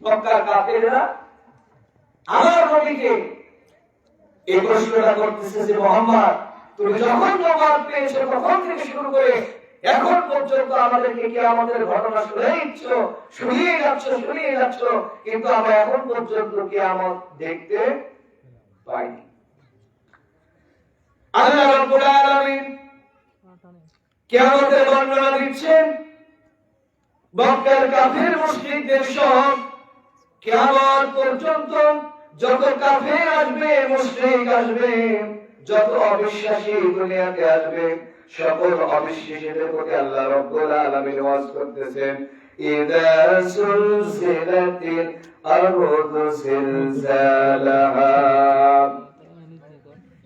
মক্কার কাফেররা আমার নবীকে এই প্রশ্নটা করতেছে যে মুহাম্মদ, তুমি যখন নবুয়ত পেয়েছো তখন থেকে শুরু করে এখন পর্যন্ত আমাদেরকে কিয়ামতের ঘটনা শুনিয়ে যাচ্ছ, কিন্তু আমরা এখন পর্যন্ত কিয়ামত দেখতে পাইনি। আল্লাহ রাব্বুল আলামিন কিয়ামতের বর্ণনা দিচ্ছেন। মক্কার কাফের মুশরিকদের সব কিয়ামত পর্যন্ত যত কাফের আসবে, মুশরিক আসবে, যত অবিশ্বাসী দুনিয়াতে আসবে, সকল অবিশ্বাসীদের প্রতি আল্লাহ রাব্বুল আলামিন ওয়াজ করতেছেন, ইযা সুলজিলাতিল আরদু জিলজালাহা।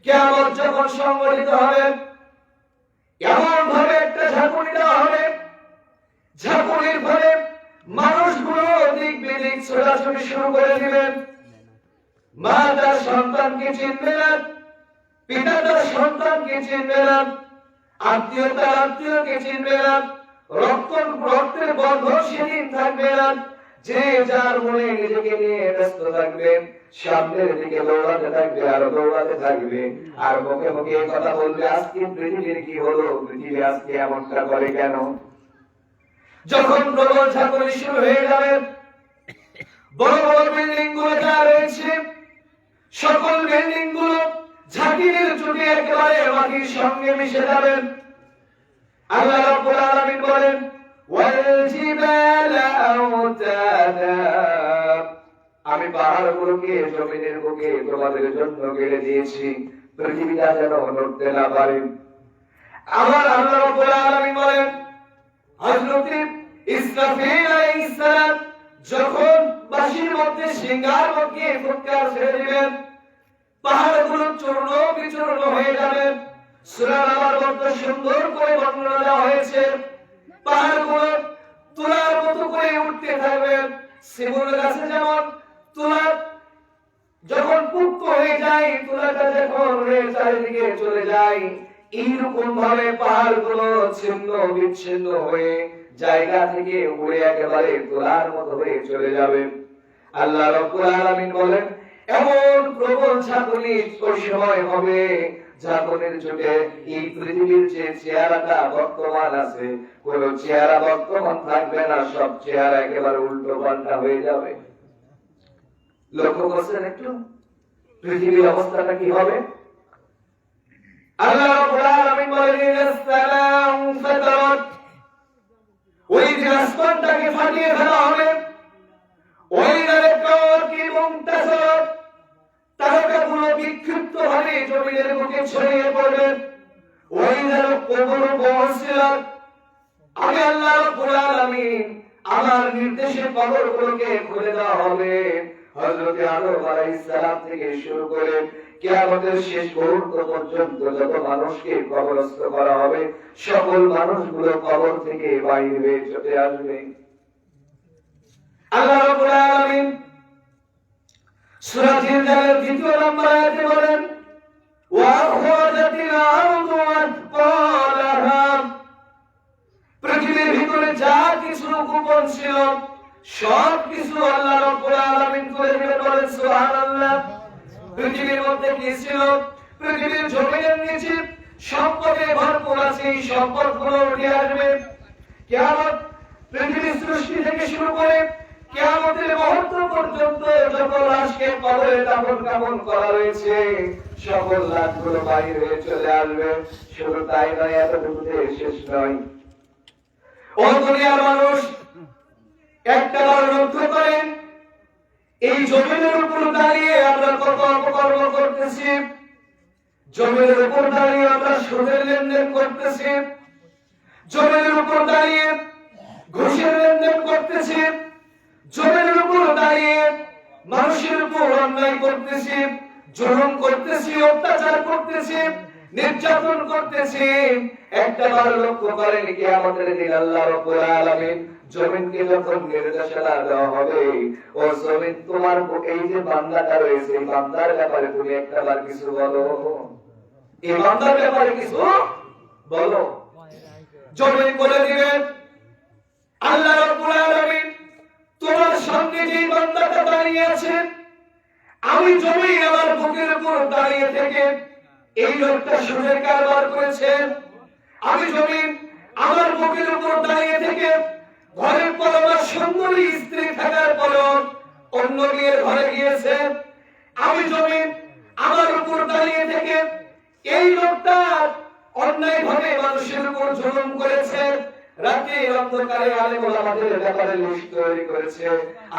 কিয়ামত যখন সংঘটিত হবে, এমন ভাবে একটা ঝাঁকুনি দেওয়া হবে, ঝাঁকুনির ফলে মানুষগুলো দিক বিদিক ছোটাছুটি শুরু করে দিবেন। মা তার সন্তানকে চিনবে না, পিতা তার সন্তানকে চিনবে না, আত্মীয় তার আত্মীয়কে চিনবে না, রক্তের বন্ধন সেদিন থাকবে না। যে যার মনে নিজেকে নিয়ে ব্যস্ত থাকবে, সামনের দিকে দৌড়াতে থাকবে, আর দৌড়াতে থাকবে, আর মুখে মুখে কথা বলবে, আজকে পৃথিবীর কি হলো, পৃথিবী আজকে এমনটা করে কেন। যখন প্রবল ঝাঁকুনি শুরু হয়ে যাবে, বড় বড় বিল্ডিং গুলো যা রয়েছে, সকল বিল্ডিং গুলো ঝাঁকির চুটি একেবারে মাটির সঙ্গে মিশে যাবেন। আল্লাহ রাব্বুল আলামিন বলেন, ওয়াল জিবালা আওতাদা, আমি পাহাড়গুলোকে জমিনের বুকে তোমাদের জন্য গেড়ে দিয়েছি, পৃথিবীটা যেন নড়তে না পারে। আমার আল্লাহ রাব্বুল আলামিন বলেন, হযরত ইসরাফিল আলাইহিস সালাম যখন বাঁশির মধ্যে সিংহার মধ্যে ফুৎকার ছেড়ে দিবেন, পাহাড়গুলো চূর্ণ বিচূর্ণ হয়ে যাবে। সূরা নাবার মধ্যে সুন্দর করে বর্ণনা দেওয়া হয়েছে, পাহাড়গুলো তুলার মতো করে উঠতে থাকবে। শিমুল গাছে যেমন তুলা যখন পুক্ত হয়ে যায়, তুলাটা যখন চারিদিকে চলে যায়, এইরকম ভাবে পাহাড়গুলো ছিন্ন বিচ্ছিন্ন হয়ে জায়গা থেকে উড়ে একেবারে তুলার মতো হয়ে চলে যাবে। আল্লাহ রাব্বুল আলামিন বলেন, এমন প্রবল ঝাঁকুনি ওই সময় হবে, ঝাঁকুনির যুগে এই পৃথিবীর যে চেহারাটা বর্তমান আছে, কোন চেহারা বর্তমান থাকবে না, সব চেহারা একেবারে উল্টো পাল্টা হয়ে যাবে। লক্ষ্য করছেন একটু পৃথিবীর অবস্থাটা কি হবে? আল্লাহ রাব্বুল আলামিন বলেন, আসসালামু ফাতারাত, ওই যে আসমানটাকে ফাটিয়ে ফেলা হবে, ওই নারকাকি মুনতাসির, তারকাগুলো বিক্ষিপ্ত ভাবে জমিনের বুকে ছড়িয়ে পড়বে। ওই নারকবুল মুহসিলাত, আমি আল্লাহ রাব্বুল আলামিন আমার নির্দেশে কবরগুলোকে খুলে দেওয়া হবে। হযরত আদম আলাইহিস সালাম থেকে শুরু করে কিয়ামতের শেষ মুহূর্ত পর্যন্ত যত মানুষকে কবরস্থ করা হবে, সকল মানুষগুলো কবর থেকে বাইরে হয়ে চলে আসবে। আল্লাহ রাব্বুল আলামিন সূরা জিলজালের 2 নম্বর আয়াতে বলেন, ওয়া আখরাজাতিল আরদু আতকালাহা, পৃথিবীর ভিতরে যা কিছু গোপন ছিল সব কিছু আল্লাহ রাব্বুল আলামিন তুলে দিবেন। বলেন সুবহানাল্লাহ। পৃথিবীর মধ্যে কি ছিল, পৃথিবীর জমিনের নিচে সম্পদে ভরপুর আছে, এই সম্পদগুলো উঠে আসবে। কিয়ামত পৃথিবীর সৃষ্টি থেকে শুরু করে কিয়ামতের মুহূর্ত পর্যন্ত যত লাশকে কবরে দাফন করা রয়েছে, সকল লাশগুলো বাইরে হয়ে চলে আসবে। শুধু তাই নয়, এতটুকুতে শেষ নয়। ও দুনিয়ার মানুষ, একটা বার লক্ষ্য করেন, এই জমিনের উপর দাঁড়িয়ে আমরা কত অপকর্ম করতেছি, জমিনের উপর দাঁড়িয়ে আমরা সুদের লেনদেন করতেছি, জমিনের উপর দাঁড়িয়ে ঘুষের লেনদেন করতেছি, জমিনের উপর দাঁড়িয়ে মানুষের উপর অন্যায় করতেছি, জুলুম করতেছি, অত্যাচার করতেছি, নির্যাতন করতেছি। একটা বার লক্ষ্য করেন, কিয়ামতের দিন আল্লাহ রাব্বুল আলামিন জমিনকে যখন নির্দেশনা দেওয়া হবে, ও জমিন তোমার এই যে বান্দাটা রয়েছে, এই বান্দার ব্যাপারে তুমি একটা বার কিছু বলো, এই বান্দার ব্যাপারে কিছু বলো। জমিন বলে দিবেন, আল্লাহ রাব্বুল আলামিন তোমার সামনে যে বান্দাটা দাঁড়িয়ে আছে, আমি জমিন আমার বুকের উপর দাঁড়িয়ে থেকে এই লোকটা সুদের কারবার করেছে। আমি জমিন আমার বুকের উপর দাঁড়িয়ে থেকে ঘরের পর আমার সুন্দরী স্ত্রী থাকার পরও অন্য মেয়ের ঘরে গিয়েছে। আমি জমিন আমার উপর দাঁড়িয়ে থেকে এই লোকটা অন্যায় ভাবে মানুষের উপর জুলুম করেছে। রাতে অন্ধকারে আলেম ওলামাদের ব্যাপারে লিস্ট তৈরি করেছে,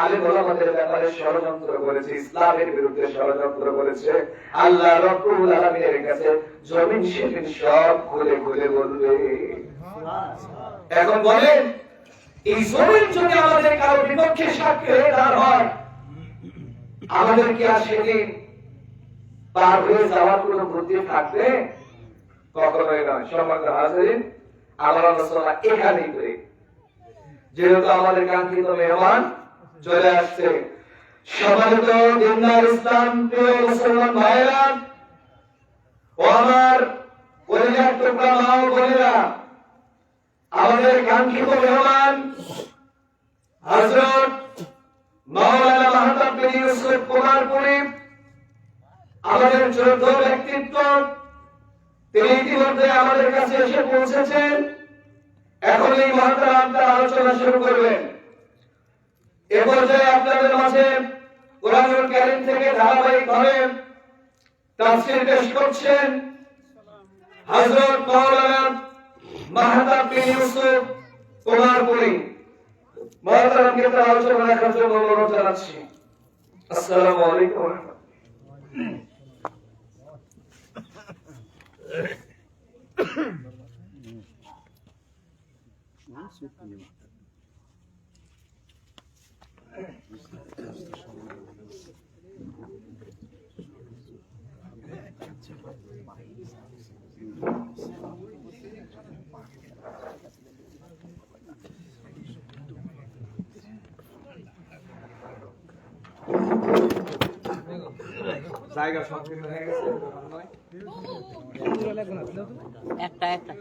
আলেম ওলামাদের ব্যাপারে ষড়যন্ত্র করেছে, ইসলামের বিরুদ্ধে ষড়যন্ত্র করেছে। আল্লাহ রাব্বুল আলামিনের কাছে জমিন সেদিন সব খুলে খুলে বলবে। এখন বলেন, এই জমিন যদি আমাদের কারো বিপক্ষে সাক্ষী হয়ে দাঁড় হয়, আমাদের কি আর সেদিন পার হয়ে যাওয়ার কোনো বুদ্ধি থাকবে? কখনোই নয়। সম্মানিত হাজিরিন, আমার আলোচনা এখানেই করি, যেহেতু আমাদের কাঙ্ক্ষিত মেহমান চলে আসছে। সম্মানিত দিনদার ইসলাম প্রিয় মুসলমান ভাইরা ও আমার পরিবার টুকরা মা ও বোনেরা, আমাদের কাঙ্ক্ষিত মেহমান হযরত মাওলানা মাহতাব বিন ইউসুফ কুমারপুরী, আমাদের যোগ্য ব্যক্তিত্ব, তিনি ইতিমধ্যে আমাদের কাছে এসে পৌঁছেছেন। এখন এই মহতারাম তার আলোচনা শুরু করবেন। এ পর্যায়ে আপনাদের মাঝে কুরআনুল কারীম থেকে ধারাবাহিকভাবে তাফসীর পেশ করছেন হযরত মাওলানা মাহতাব বিন ইউসুফ কুমারপুরী। মহতারামকে তার আলোচনা রাখার জন্য অনুরোধ জানাচ্ছি। আসসালামু আলাইকুম ওয়া রাহমাতুল্লাহ। জায়গা সংকীর্ণ হয়ে গেছে, একটা একটা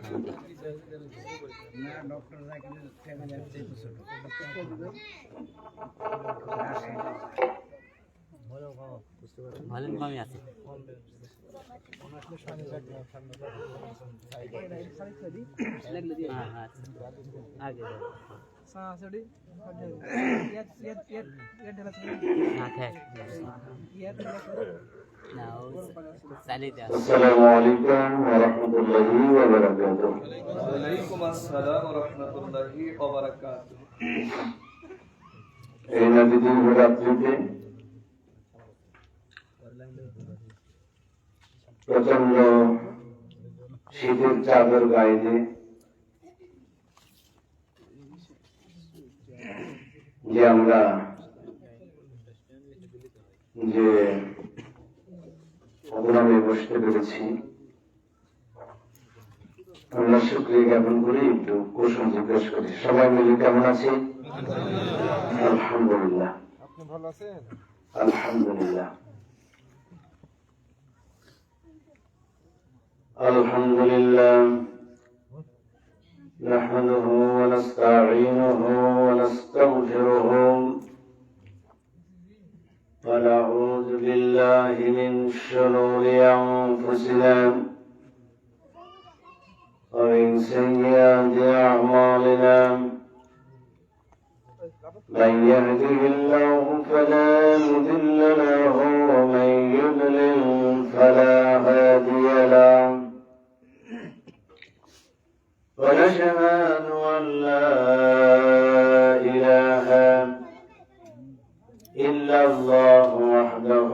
ভলিউম কমই আছে। আগে আসসালামু আলাইকুম ওয়া রাহমাতুল্লাহি ওয়া বারাকাতুহু। ওয়া আলাইকুম আসসালাম ওয়া রাহমাতুল্লাহি ওয়া বারাকাতুহু। এই নদীর রাত্রিতে প্রচন্ড শীতের চাদর গায়ে দিয়ে যে আমরা যে অবলম্বে বসতে পেরেছি, আমরা শুকরিয়া জ্ঞাপন করি। একটু কুশল জিজ্ঞেস করি, সবাই মিলে কেমন আছি? আলহামদুলিল্লাহ। আপনি ভালো আছেন? আলহামদুলিল্লাহ। আলহামদুলিল্লাহ নাহমাদুহু ওয়া নাস্তাঈনুহু ওয়া নাস্তাগফিরুহু ওয়া নাউযু বিল্লাহি মিন শুরুরি আনফুসিনা ওয়া মিন সাইয়্যাতি আ'মালিনা। من يهده الله فلا مضل له ومن يضلل فلا هادي له. ونشهد أن لا إله إلا الله وحده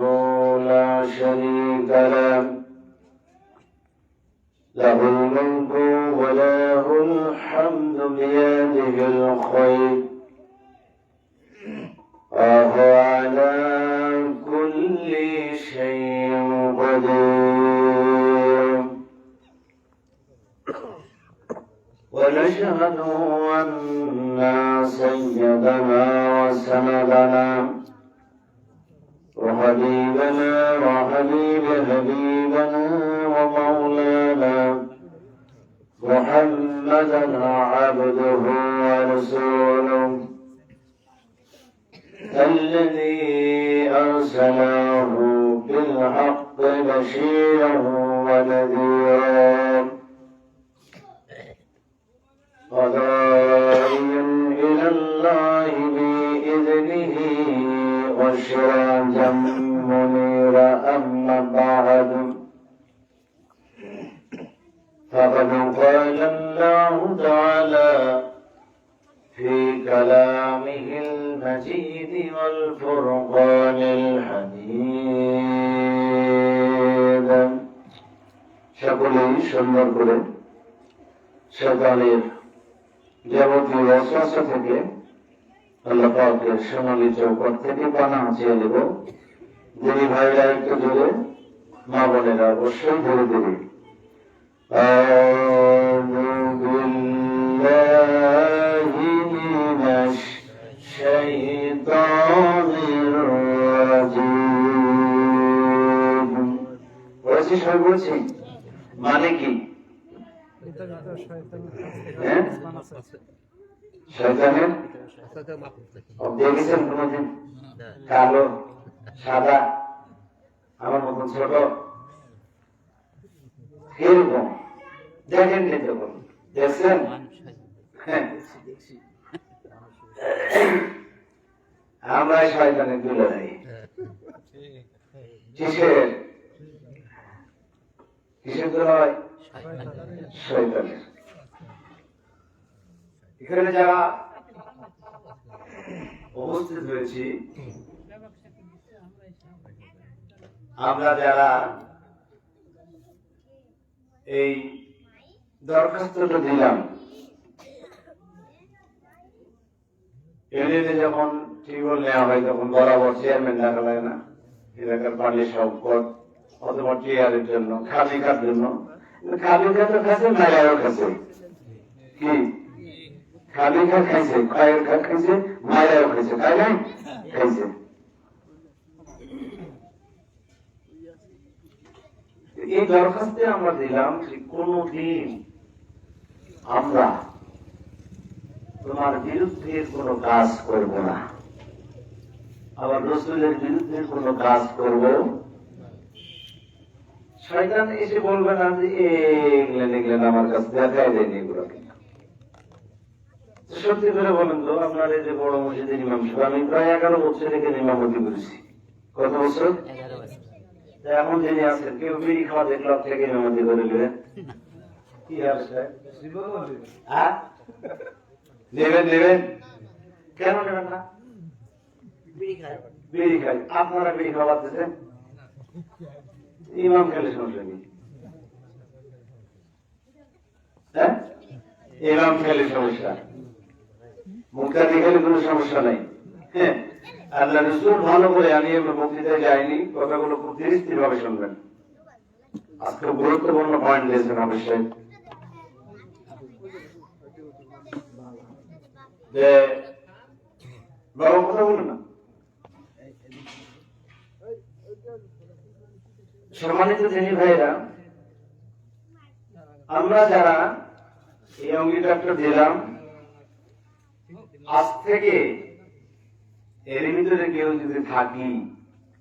لا شريك له، له الملك وله الحمد بيده الخير وهو على كل شيء قدير. ونشهد أن سيدنا وسندنا وحبيبنا وحبيب حبيبنا ومولانا محمدا عبده ورسوله الذي أرسله بالحق بشيرا ونذيرا وداعيا إلى الله بإذنه وسراجا منيرا أما بعد فقد قال الله تعالى في كلامه المجيد والفرقان الحميد সকলেই সুন্দর করে শয়তানের যাবতীয় ওয়াসওয়াসা থেকে আল্লাহ পাকের সোনালী চৌকট থেকে পানাহ চেয়ে নেব। দিনী ভাইরা একটু জোরে, মা বোনেরা অবশ্যই ধীরে ধীরে। বলছি মানে কি? শয়তানের দেখেছেন কোনদিন? কালো সাদা আমার মতন ছোট এরকম দেখেন নি? তখন দেখছেন? আমরা শয়তানের দুলে নাই। কিসের কিসের দুলে হয়? শয়তানের। এখানে যারা উপস্থিত হয়েছি, আমরা যারা এই দরখাস্তটা দিলাম, এমনিতে যখন টিউবওয়েল নেওয়া হয় তখন বরাবর চেয়ারম্যান দেখা লাগে না, এলাকার পানি সংকট অথবা টিয়ারের জন্য, খালিকার জন্য। খালিকা তো খাচ্ছে, মায়েরাও খাচ্ছে। কি খালিকা খাইছে, খায়ের খা খাইছে, মায়েরাও খাইছে, তাই নাই? খাইছে। এই দরখাস্তে আমরা দিলাম যে কোনদিন আমরা তোমার বিরুদ্ধে কোনো কাজ করব না, আবার রাসূলের বিরুদ্ধে কোনো কাজ করব। শয়তান এসে বলবে না যে এগুলেন আমার কাছে দেখাই দেয়নি এগুলো। সত্যি করে বলেন তো, আপনার এই যে বড় মসজিদের ইমাম সাহেব, আমি প্রায় 11 বছর থেকে ইমামতি করেছি। কত বছর? 11 বছর। এখন যিনি আছেন, কেউ বিড়ি খাওয়া দেখলাম থেকে ইমামতি করে নেবেন, কি আছে? নেবেন নেবেন, কেন নেবেন না? বিড়ি খাই, আপনারা বিড়ি খাওয়া পাচ্ছেন, ইমাম খেলে সমস্যা নেই। হ্যাঁ, ইমাম খেলে সমস্যা, মুক্তাদি খেলে কোনো সমস্যা নাই। হ্যাঁ, আল্লাহ রাসূল ভালো করে, আমি বক্তৃতায় যাইনি, কথাগুলো খুব ধীরে স্থির ভাবে শুনবেন। আজকে গুরুত্বপূর্ণ পয়েন্ট দিয়েছেন অবশ্যই। যে বাবা কথা বলুন না। সম্মানিত দিনী ভাইরা, আমরা যারা এই অঙ্গীকারটা দিলাম, আজ থেকে এর ভিতরে কেউ যদি থাকি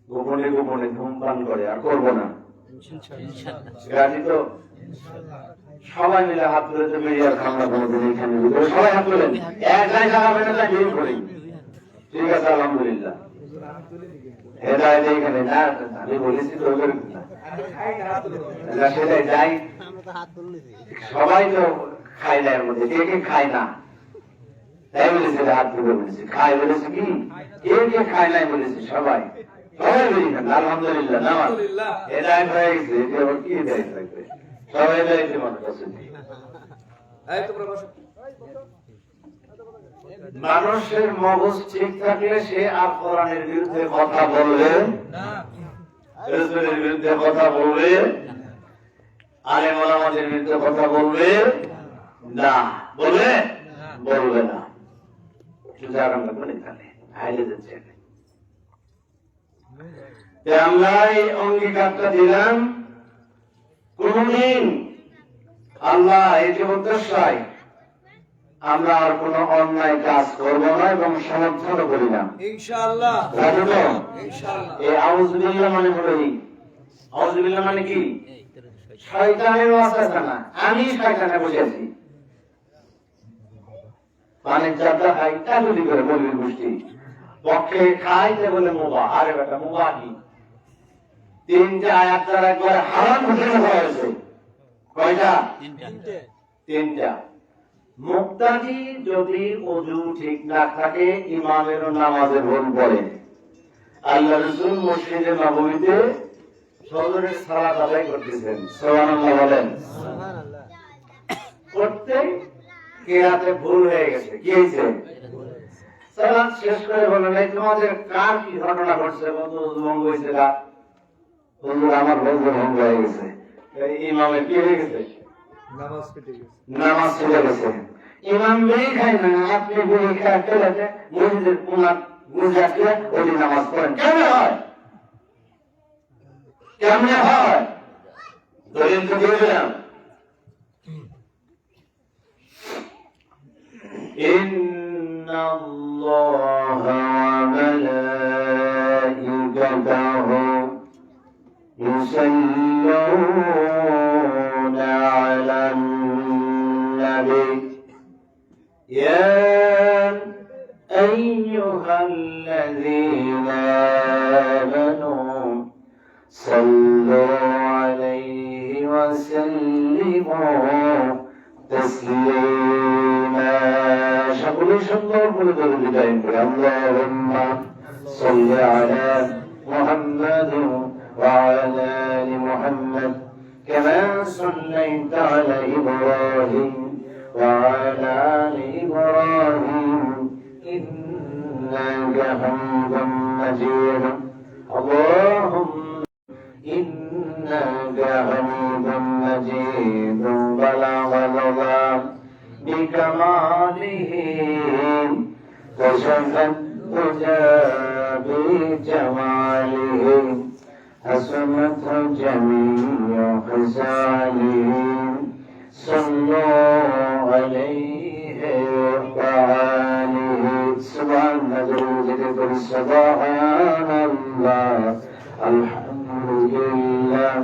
গোপনে গোপনে ধূমপান করে, আর করবো না, রাজি তো? সবাই মিলে হাত তুলে তো মেরিয়ার খামরা কোনোদিন এখানে সবাই হাত তুলেন, এক লাইন লাগাবেন না, ডিল করি। ঠিক আছে, আলহামদুলিল্লাহ। হেদায়েত এখানে না, আমি বলেছি তো সেটাই যাই। সবাই তো খায় না, এর মধ্যে কে কে খায় না তাই বলেছে, হাত তুলে বলেছি। খায় বলেছে কি? কে কে খায় নাই বলেছি, সবাই সবাই বলি না, আলহামদুলিল্লাহ। নামাজ হেদায়েত হয়ে গেছে, এটি আবার কি হেদায়েত থাকবে? সবাই হেদায়েতের মানুষ আছে। মানুষের মগজ ঠিক থাকলে সে আর কোরআনের বিরুদ্ধে কথা বলবে না, রাসূলের বিরুদ্ধে কথা বলবে, আলেম ওলামাদের বিরুদ্ধে কথা বলবে না, বলবে বলবে না। আমরা এই অঙ্গীকারটা দিলাম, কোনদিন আল্লাহ এই যে প্রত্যাশায় আমরা আর কোনো অন্যায় কাজ করবো না এবং সমর্থন করি না ইনশাআল্লাহ রাজি তো? ইনশাআল্লাহ এই আউযুবিল্লাহ মানে হলো এই আউযুবিল্লাহ মানে কি এই তোর শৈতান। শয়তানের ওয়াসওয়াসা না, আমি শয়তানে বসেছি। পানির চাপটা খাই টাকুলি করে বলবি গোষ্ঠী পক্ষে খাইতে বলে মুবাহ। আরে বেটা মুবাহ কি? তিনটা আয়াত তার একবার হারাম ঘোষণা করা হয়েছে। কয়টা? তিনটা। তিনটা। মুক্তাদি যদি ওযু ঠিক না থাকে ইমামেরও নামাজে ভুল পড়ে। আল্লাহ রাসূল মসজিদে নববীতে ফজরের সালাত আদায় করতেছেন, সুবহানাল্লাহ বলেন। করতে কিরাতে ভুল হয়ে গেছে। কি হয়েছে? সালাত শেষ করে বলেন, এই তোমাদের কার কি ঘটনা ঘটছে? বন্ধু ভঙ্গ হয়েছে গা? হুজুর আমার বন্ধু ভঙ্গ হয়ে গেছে। এই ইমামের কি হয়ে গেছে? নামাজ ছুটে গেছে। ইমাম বিড়ি খায় না, আপনি বিড়ি খায় চলেছে মসজিদের কোনার গুজরাটে ওই নামাজ পড়েন। কেমনে হয়? কেমনে হয়? দলিল তো দিয়ে দিলাম। إن الله وملائكته يصلون على النبي يا أيها الذين آمنوا صلوا عليه وسلموا تسليما شكل شكر بذل اللهم صل على محمد وعلى آل محمد كما صليت على إبراهيم وعلى آل إبراهيم إنك حميد مجيد اللهم إنك حميد مجيد بلغ العظى بكماله كشف الدجى بجماله حسنت جميع خصاله صلوا عليه وآله سبحان ذي سبحان الله الحمد لله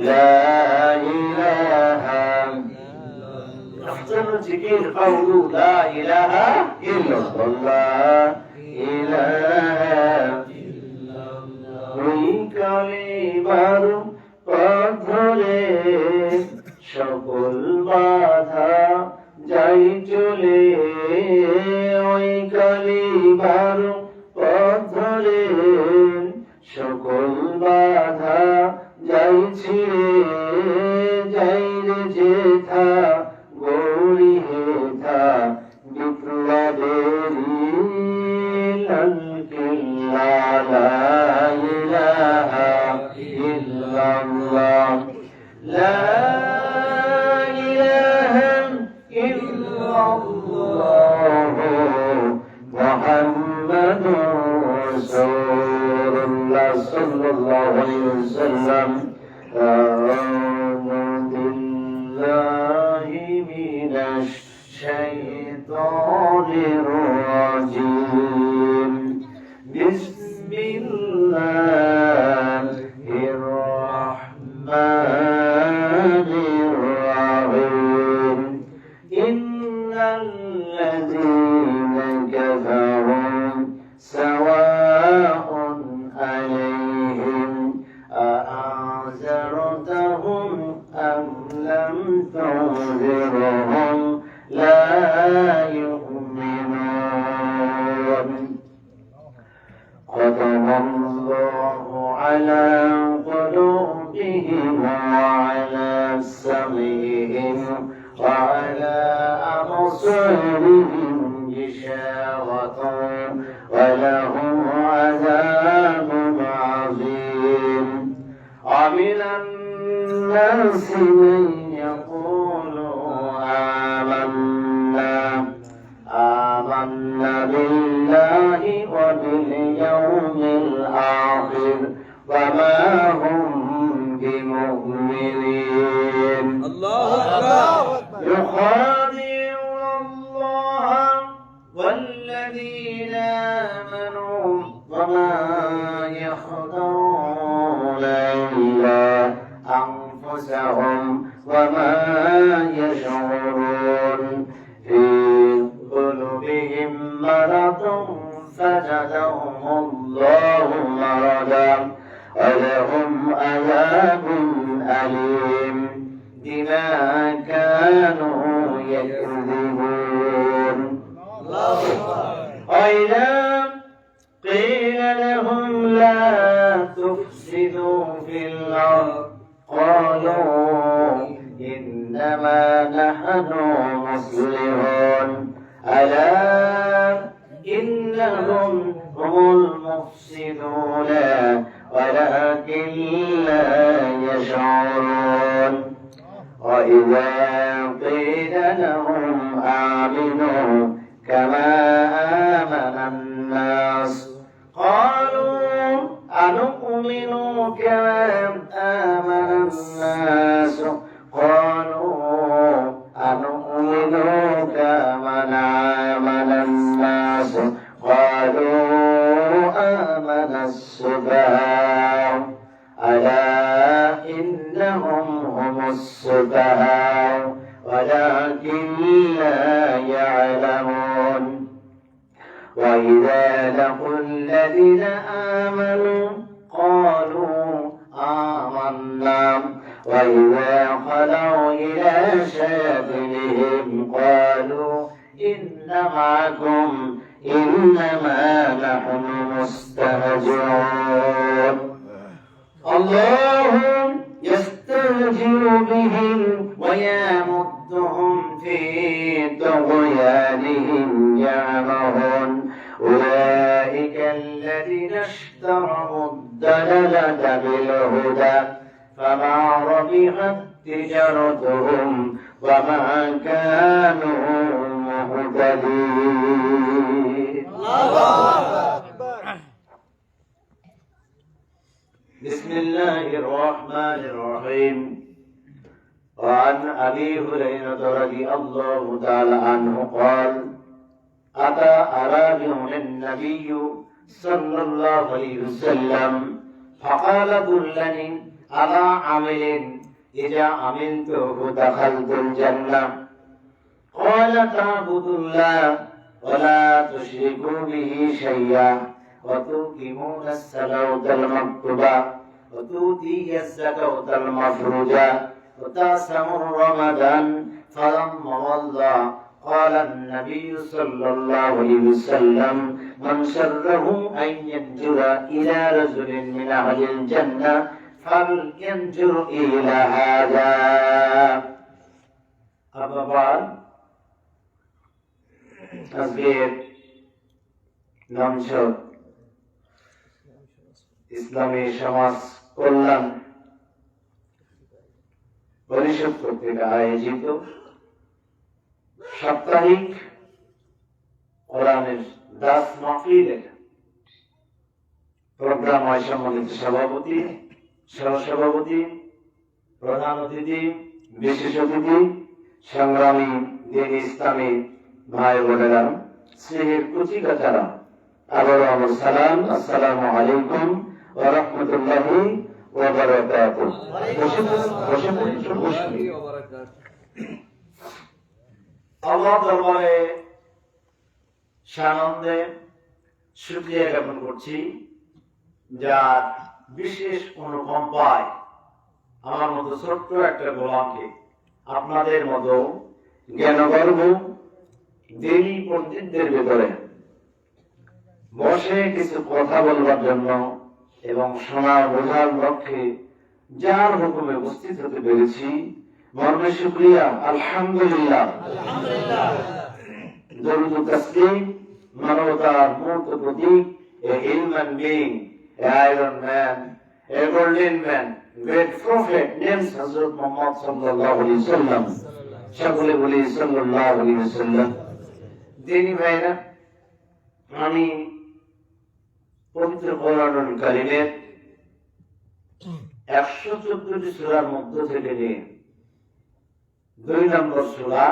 لا إله أحسن ذكر قول لا إله إلا الله إله ওই কালিবার পাথরে সকল বাধা যাই চলে ওই কালিবার পাথরে সকল বাধা যাই ছিড়ে যাই রে যেথা গৌরী হেথা বিপ্লবেরি লাল কিল্লা লা ইলাহা ইল্লাল্লাহ লা ইলাহা ইল্লাল্লাহ মুহাম্মাদুর রাসূলুল্লাহ সাল্লাল্লাহু আলাইহি ওয়াসাল্লাম আউযু বিল্লাহি মিনাশ শাইতানির রাজীম বিসমিল্লাহির রাহমানির রাহিম ইন্নাল্লাযীনা কাফারু সাওয়াউন আলাইহিম আ'আনজারতাহুম আম লাম তুনজিরহুম লা يؤمنون ختم الله على قلوبهم وعلى سمعهم وعلى أبصارهم غشاوة ولهم عذاب عظيم ومن الناس من يقول آمنا بالله وباليوم الآخر وما هم بمؤمنين يخادعون الله والذين آمنوا وما يخدعون إلا أنفسهم وما يشعرون في قلوبهم مرض فزادهم الله مرضا ولهم عذاب أليم بما كانوا يكذبون. وإذا قيل لهم لا تفسدوا في الأرض قالوا إنما نحن مصلحون ألا إنهم هم المفسدون ولكن لا يشعرون. وإذا قيل لهم آمنوا كما آمن الناس قالوا أنؤمن كما آمن الناس قالوا أنؤمن كما آمن الناس قالوا آمن السفهاء ألا إنهم هم السفهاء ولكن لا يعلمون. وإذا لقوا الذين آمنوا قالوا آمنا وإذا خلوا إلى شياطينهم قالوا إن معكم إنما نحن مستهزئون. الله يستهزئ بهم ويمدهم في طغيانهم يعمهون. أولئك الذين اشتروا الضلالة بالهدى فما ربحت تجارتهم وما كانوا مهتدين. بسم الله الرحمن الرحيم. وعن أبي هريرة رضي الله تعالى عنه قال أتى أعرابي النبي صلى الله عليه وسلم فقال دلني على عمل إذا عملته دخلت الجنة. قال تعبد الله ولا تشركوا به شيئا وتقيمون الصلاة المكتوبة وتؤتي الزكاة المفروضة وتصوموا رمضان فلما والله قال النبي صلى الله عليه وسلم من سره أن ينظر إلى رجل من أهل الجنة فلينظر إلى هذا. أما بعد আজকের নামছড় ইসলামী সমাজ কল্যাণ পরিষদ কর্তৃক আয়োজিত সাপ্তাহিক কোরআনের দাস মাহফিলের প্রোগ্রাম সম্মানিত সভাপতি, সহসভাপতি, প্রধান অতিথি, বিশেষ অতিথি, সংগ্রামী দিন ইসলামী ভাই বোনেরা, স্নেহের কুচিকাচারা, আবারও আমার সালাম, আসসালামু আলাইকুম ওয়া রাহমাতুল্লাহি ওয়া বারাকাতুহু। আল্লাহ দরবারে সানন্দে শুকরিয়া জ্ঞাপন করছি যার বিশেষ অনুকম্পায় আমার মতো ছোট্ট একটা গোলামকে আপনাদের মতো জ্ঞানগর্ভ দিনী পণ্ডিতদের ভেতরে বসে কিছু কথা বলবার জন্য এবং শোনা বোঝার লক্ষ্যে যার হুকুমে উপস্থিত হতে পেরেছি, মর্মে শুকরিয়া, আলহামদুলিল্লাহ। দরুদ ও তাসলিম মানবতার মূর্ত প্রতীক, a human being, a iron man, a golden man, great prophet named Hazrat Muhammad sallallahu alaihi wasallam. সকলে বলি সাল্লাল্লাহু আলাইহি ওয়াসাল্লাম। দিনী ভাইরা, আমি পবিত্র কোরআনুল কারীমের 114টি সূরার মধ্য থেকে নিয়ে 2 নম্বর সূরা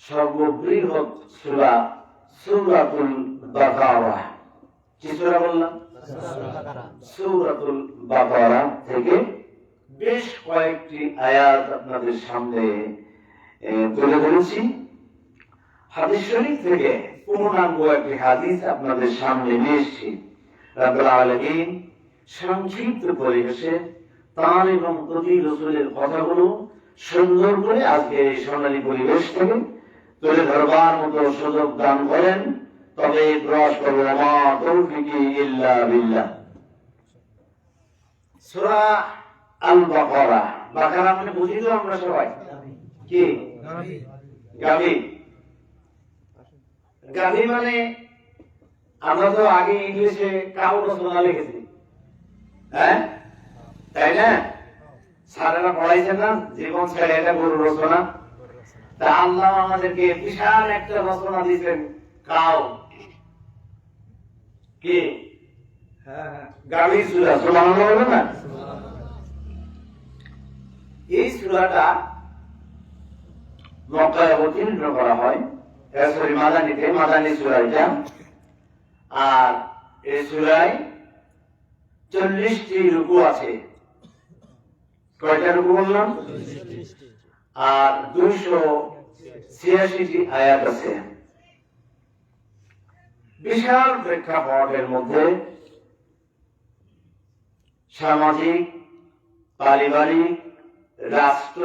সর্ববৃহৎ সূরা সূরাতুল বাকারা। কি সূরা বললাম? সূরাতুল বাকারা থেকে বেশ কয়েকটি আয়াত আপনাদের সামনে তুলে ধরেছি। হাদিস শরীফ থেকে পূর্ণাঙ্গ একটি হাদিস আপনাদের সামনে নিয়ে এসেছি। রাব্বুল আলামিন সংক্ষিপ্ত পরিবেশে তার এবং প্রতি রাসূলের কথাগুলো সুন্দর করে আজকে এই সোনালী পরিবেশ থেকে তুলে ধরবার মতো সুযোগ দান করেন। তবে প্রয়াস করবো মা তৌফিকি ইল্লা বিল্লাহ। সূরা আল বাকারা, বাকারা মানে বুঝি তো আমরা সবাই কি? গাভী। গাভী মানে আমরা তো আগে ইংলিশে কাউ রচনা লিখেছি, হ্যাঁ তাই না? স্যারেরা পড়াইছেন না জীবন ছেড়ে এটা গরু রচনা। তা আল্লাহ আমাদেরকে বিশাল একটা রচনা দিয়েছেন, কাউ কি? গাভী সূরা। সুবহানাল্লাহ বলবেন না? এই সূরাটা মক্কায় অবতীর্ণ করা হয়, সরি মাদানীতে, মাদানী সূরা এটা। আর এই সূরায় 40টি রুকু আছে। কয়টা রুকু বললাম? আর 286টি আয়াত আছে। বিশাল প্রেক্ষাপটের মধ্যে সামাজিক, পারিবারিক, রাষ্ট্র,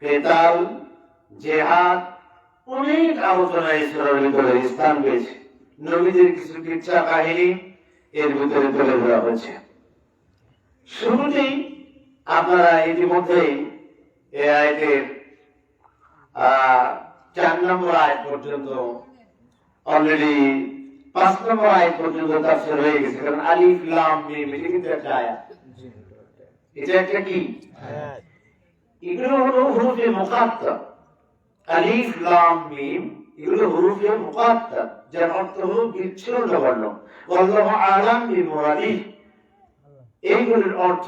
কেতাল, জেহাদ অনেক আলোচনা এই সূরার ভিতরে স্থান পেয়েছে। নবীদের কিছু কিচ্ছা কাহিনী এর ভিতরে তুলে ধরা হয়েছে। শুরুতেই আপনারা ইতিমধ্যেই এই আয়াতের 4 নম্বর আয়াত পর্যন্ত অলরেডি 5 নম্বর আয়াত পর্যন্ত তাফসীর হয়ে গেছে। কারণ আলিফ লাম মিম এটা কিন্তু একটা আয়াত। এটা একটা কি? এগুলো হলো হুরুফে মুকাত্তা। আলিফ লাম মিম এগুলো হুরুফে মুকাত্তা, যার অর্থ হলো বিচ্ছিন্ন বর্ণ। আল্লাহু আ'লাম বিমুরাদিহি, এইগুলোর অর্থ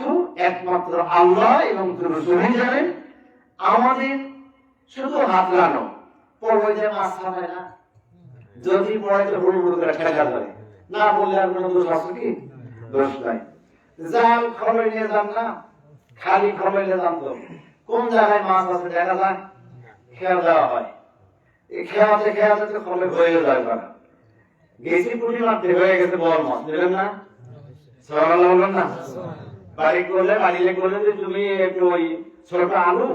একমাত্র আল্লাহ এবং রাসূলই জানেন। আমাদের শুধু হাতলানো পড়ে যে মাছ খাবে না, যদি পড়ে তো হুড় হুড় করে ঠেকা যায়, না বললে আর কোনো দোষ আছে কি? দোষ নাই। জাল খবর নিয়ে যান না, খালি খবর নিয়ে যান তো কোন জায়গায় মাছ আছে দেখা যায়, খেয়া দেওয়া হয়। এই খেয়াতে খেয়াতে তো খবর হয়ে যায়। গেছি পুঁটি মারতে হয়ে গেছে বড় মাছ, বুঝলেন না? সুবহানাল্লাহ বলবেন না? বাড়ি করলে বাড়িলে করলে যে তুমি একটু ওই ছোট আলু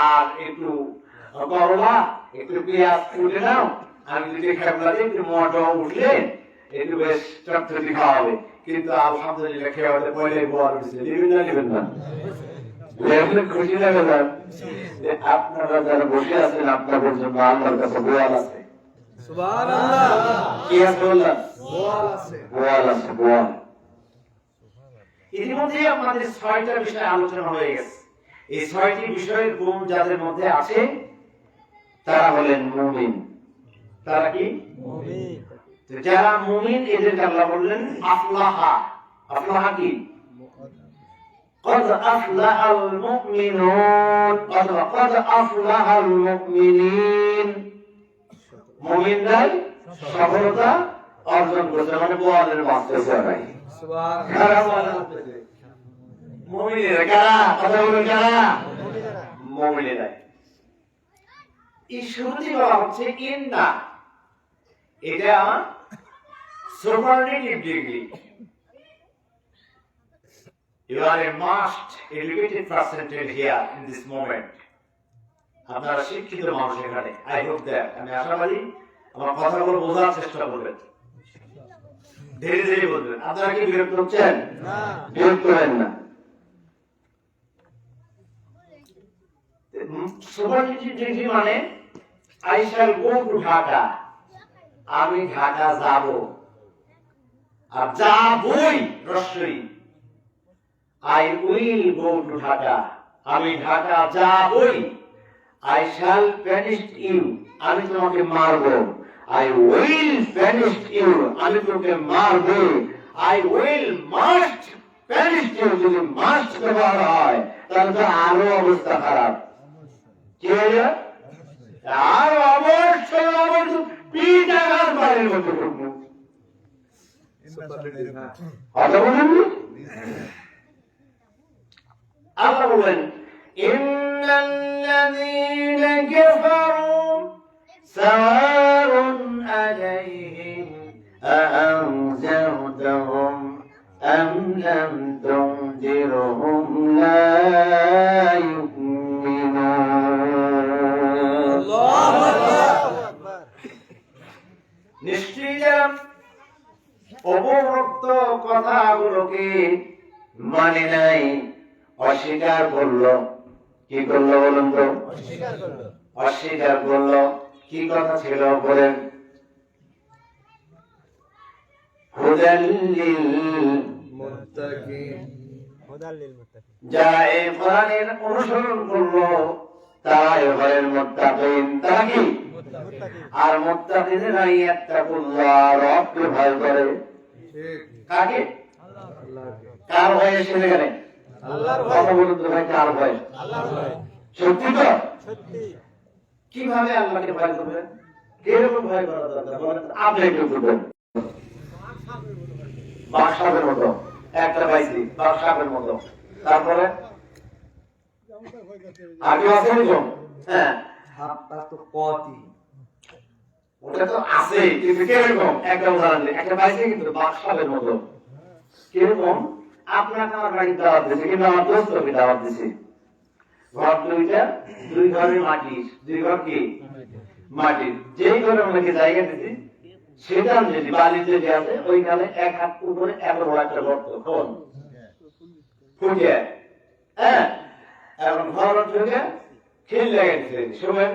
আর একটু করলা একটু পেঁয়াজ কুটে নাও, আমি যদি খেপলা দিই একটু মোটা উঠলে একটু বেশ চটচটি খাওয়া হবে। কিন্তু আলহামদুলিল্লাহ খেয়াতে পয়লে বল দিচ্ছে, নেবেন না নেবেন না? খুশি লাগে না যে আপনারা যারা বসে আছেন আপনাদের জন্য আল্লাহর কাছে বোয়াল আছে। সুবহানাল্লাহ। কি আছে বললাম? বোয়াল আছে, বোয়াল আছে, বোয়াল। ইতিমধ্যে আমাদের 6টা বিষয় আলোচনা হয়ে গেছে। এই 6টি বিষয়ের গুণ যাদের মধ্যে আছে তারা হলেন মুমিন। তারা কি? মুমিন। যারা মুমিন এদেরকে আল্লাহ বললেন আফলাহা। আফলাহা কি? قد أفلح المؤمنون قد أفلح المؤمنين। মুমিনরাই সফলতা অর্জন করছে, মানে বোয়ালের বাঁচতেছে ভাই। সুবহানাল্লাহ। মুমিনেরা কারা? কথা বলুন কারা? মুমিনেরা। এই শুরুতে বলা হচ্ছে ইন্না, এটা superlative degree. You are a most educated person here in this moment. আপনারা শিক্ষিত মানুষ এখানে। I hope that আমি আশাবাদী আমার কথাগুলো বোঝার চেষ্টা করবেন, ধীরে ধীরে বলবেন। আপনারা কি বিরক্ত হচ্ছেন? না, বিরক্ত হবেন না। সুপারলেটিভ ডিগ্রি মানে I shall go to Dhaka, আমি ঢাকা যাব। আর যাবই রসই, I will go to Dhaka, আমি ঢাকা যাবই। I shall punish you, আমি তোমাকে মারব। I will punish you, আমি তোমাকে মারব। I will must প্যারিসটিও যদি মাস্ট ব্যবহার হয় তাহলে তো আরো অবস্থা খারাপ। কি হয়ে যায়? আরো অবশ্যই অবশ্যই পিটাগার বাড়ির মতো করবো। কথা বলেন আল্লাহ বলেন ইন্নাল্লাযীনা কাফারু সাওয়াউন আলাইহিম আআনজারতাহুম আম লাম তুনজিরহুম লা ইউমিনুন। নিশ্চয়ই যারা অপরোক্ত কথাগুলোকে মানে নাই, অস্বীকার করলো, কি করলো বলুন তো? অস্বীকার করলো। কি কথা ছিল বলেন? হুদাল্লিল মুত্তাকিন, যারা এই কোরআনের অনুসরণ করলো তারাই হলেন মুত্তাকিন। তারা কি? আর মুত্তাকিনেরা ইয়াত্তাকুল্লাহ, রবকে ভয় করে। কাকে? কার ভয়ে এসেছে এখানে? আল্লাহর ভয়। কথা বলুন তো ভাই, কার ভয়? আল্লাহর ভয়। সত্যি তো? সত্যি। কিভাবে আল্লাহকে ভয় করবেন? কিরকম ভয় করা দরকার বলেন? আপনি একটু বলবেন। বাদশাহের মতো একটা বাইসি, বাদশাহের মতো। তারপরে আগে আছে এরকম? হ্যাঁ, হাতটা তো কতি, ওটা তো আছে, কিন্তু কিরকম? একটা উদাহরণ দিই, একটা বাইসি কিন্তু বাদশাহের মতো। কিরকম? আপনাকে আমার বাড়িতে দাওয়াত দিয়েছে, কিন্তু আমার দোস্তকে দাওয়াত দিয়েছে। ঘর দুইটা, দুই ঘরের মাটির, দুই ঘর কি মাটির। যেই ঘরে ওনাকে জায়গা দিতে, সেটা যদি বালিতে যে আছে ওইখানে এক হাত উপরে এত বড় একটা গর্ত কোন ফুটে, হ্যাঁ, এখন ঘর ঢুকে খিল লেগে গেছে। শুনেন,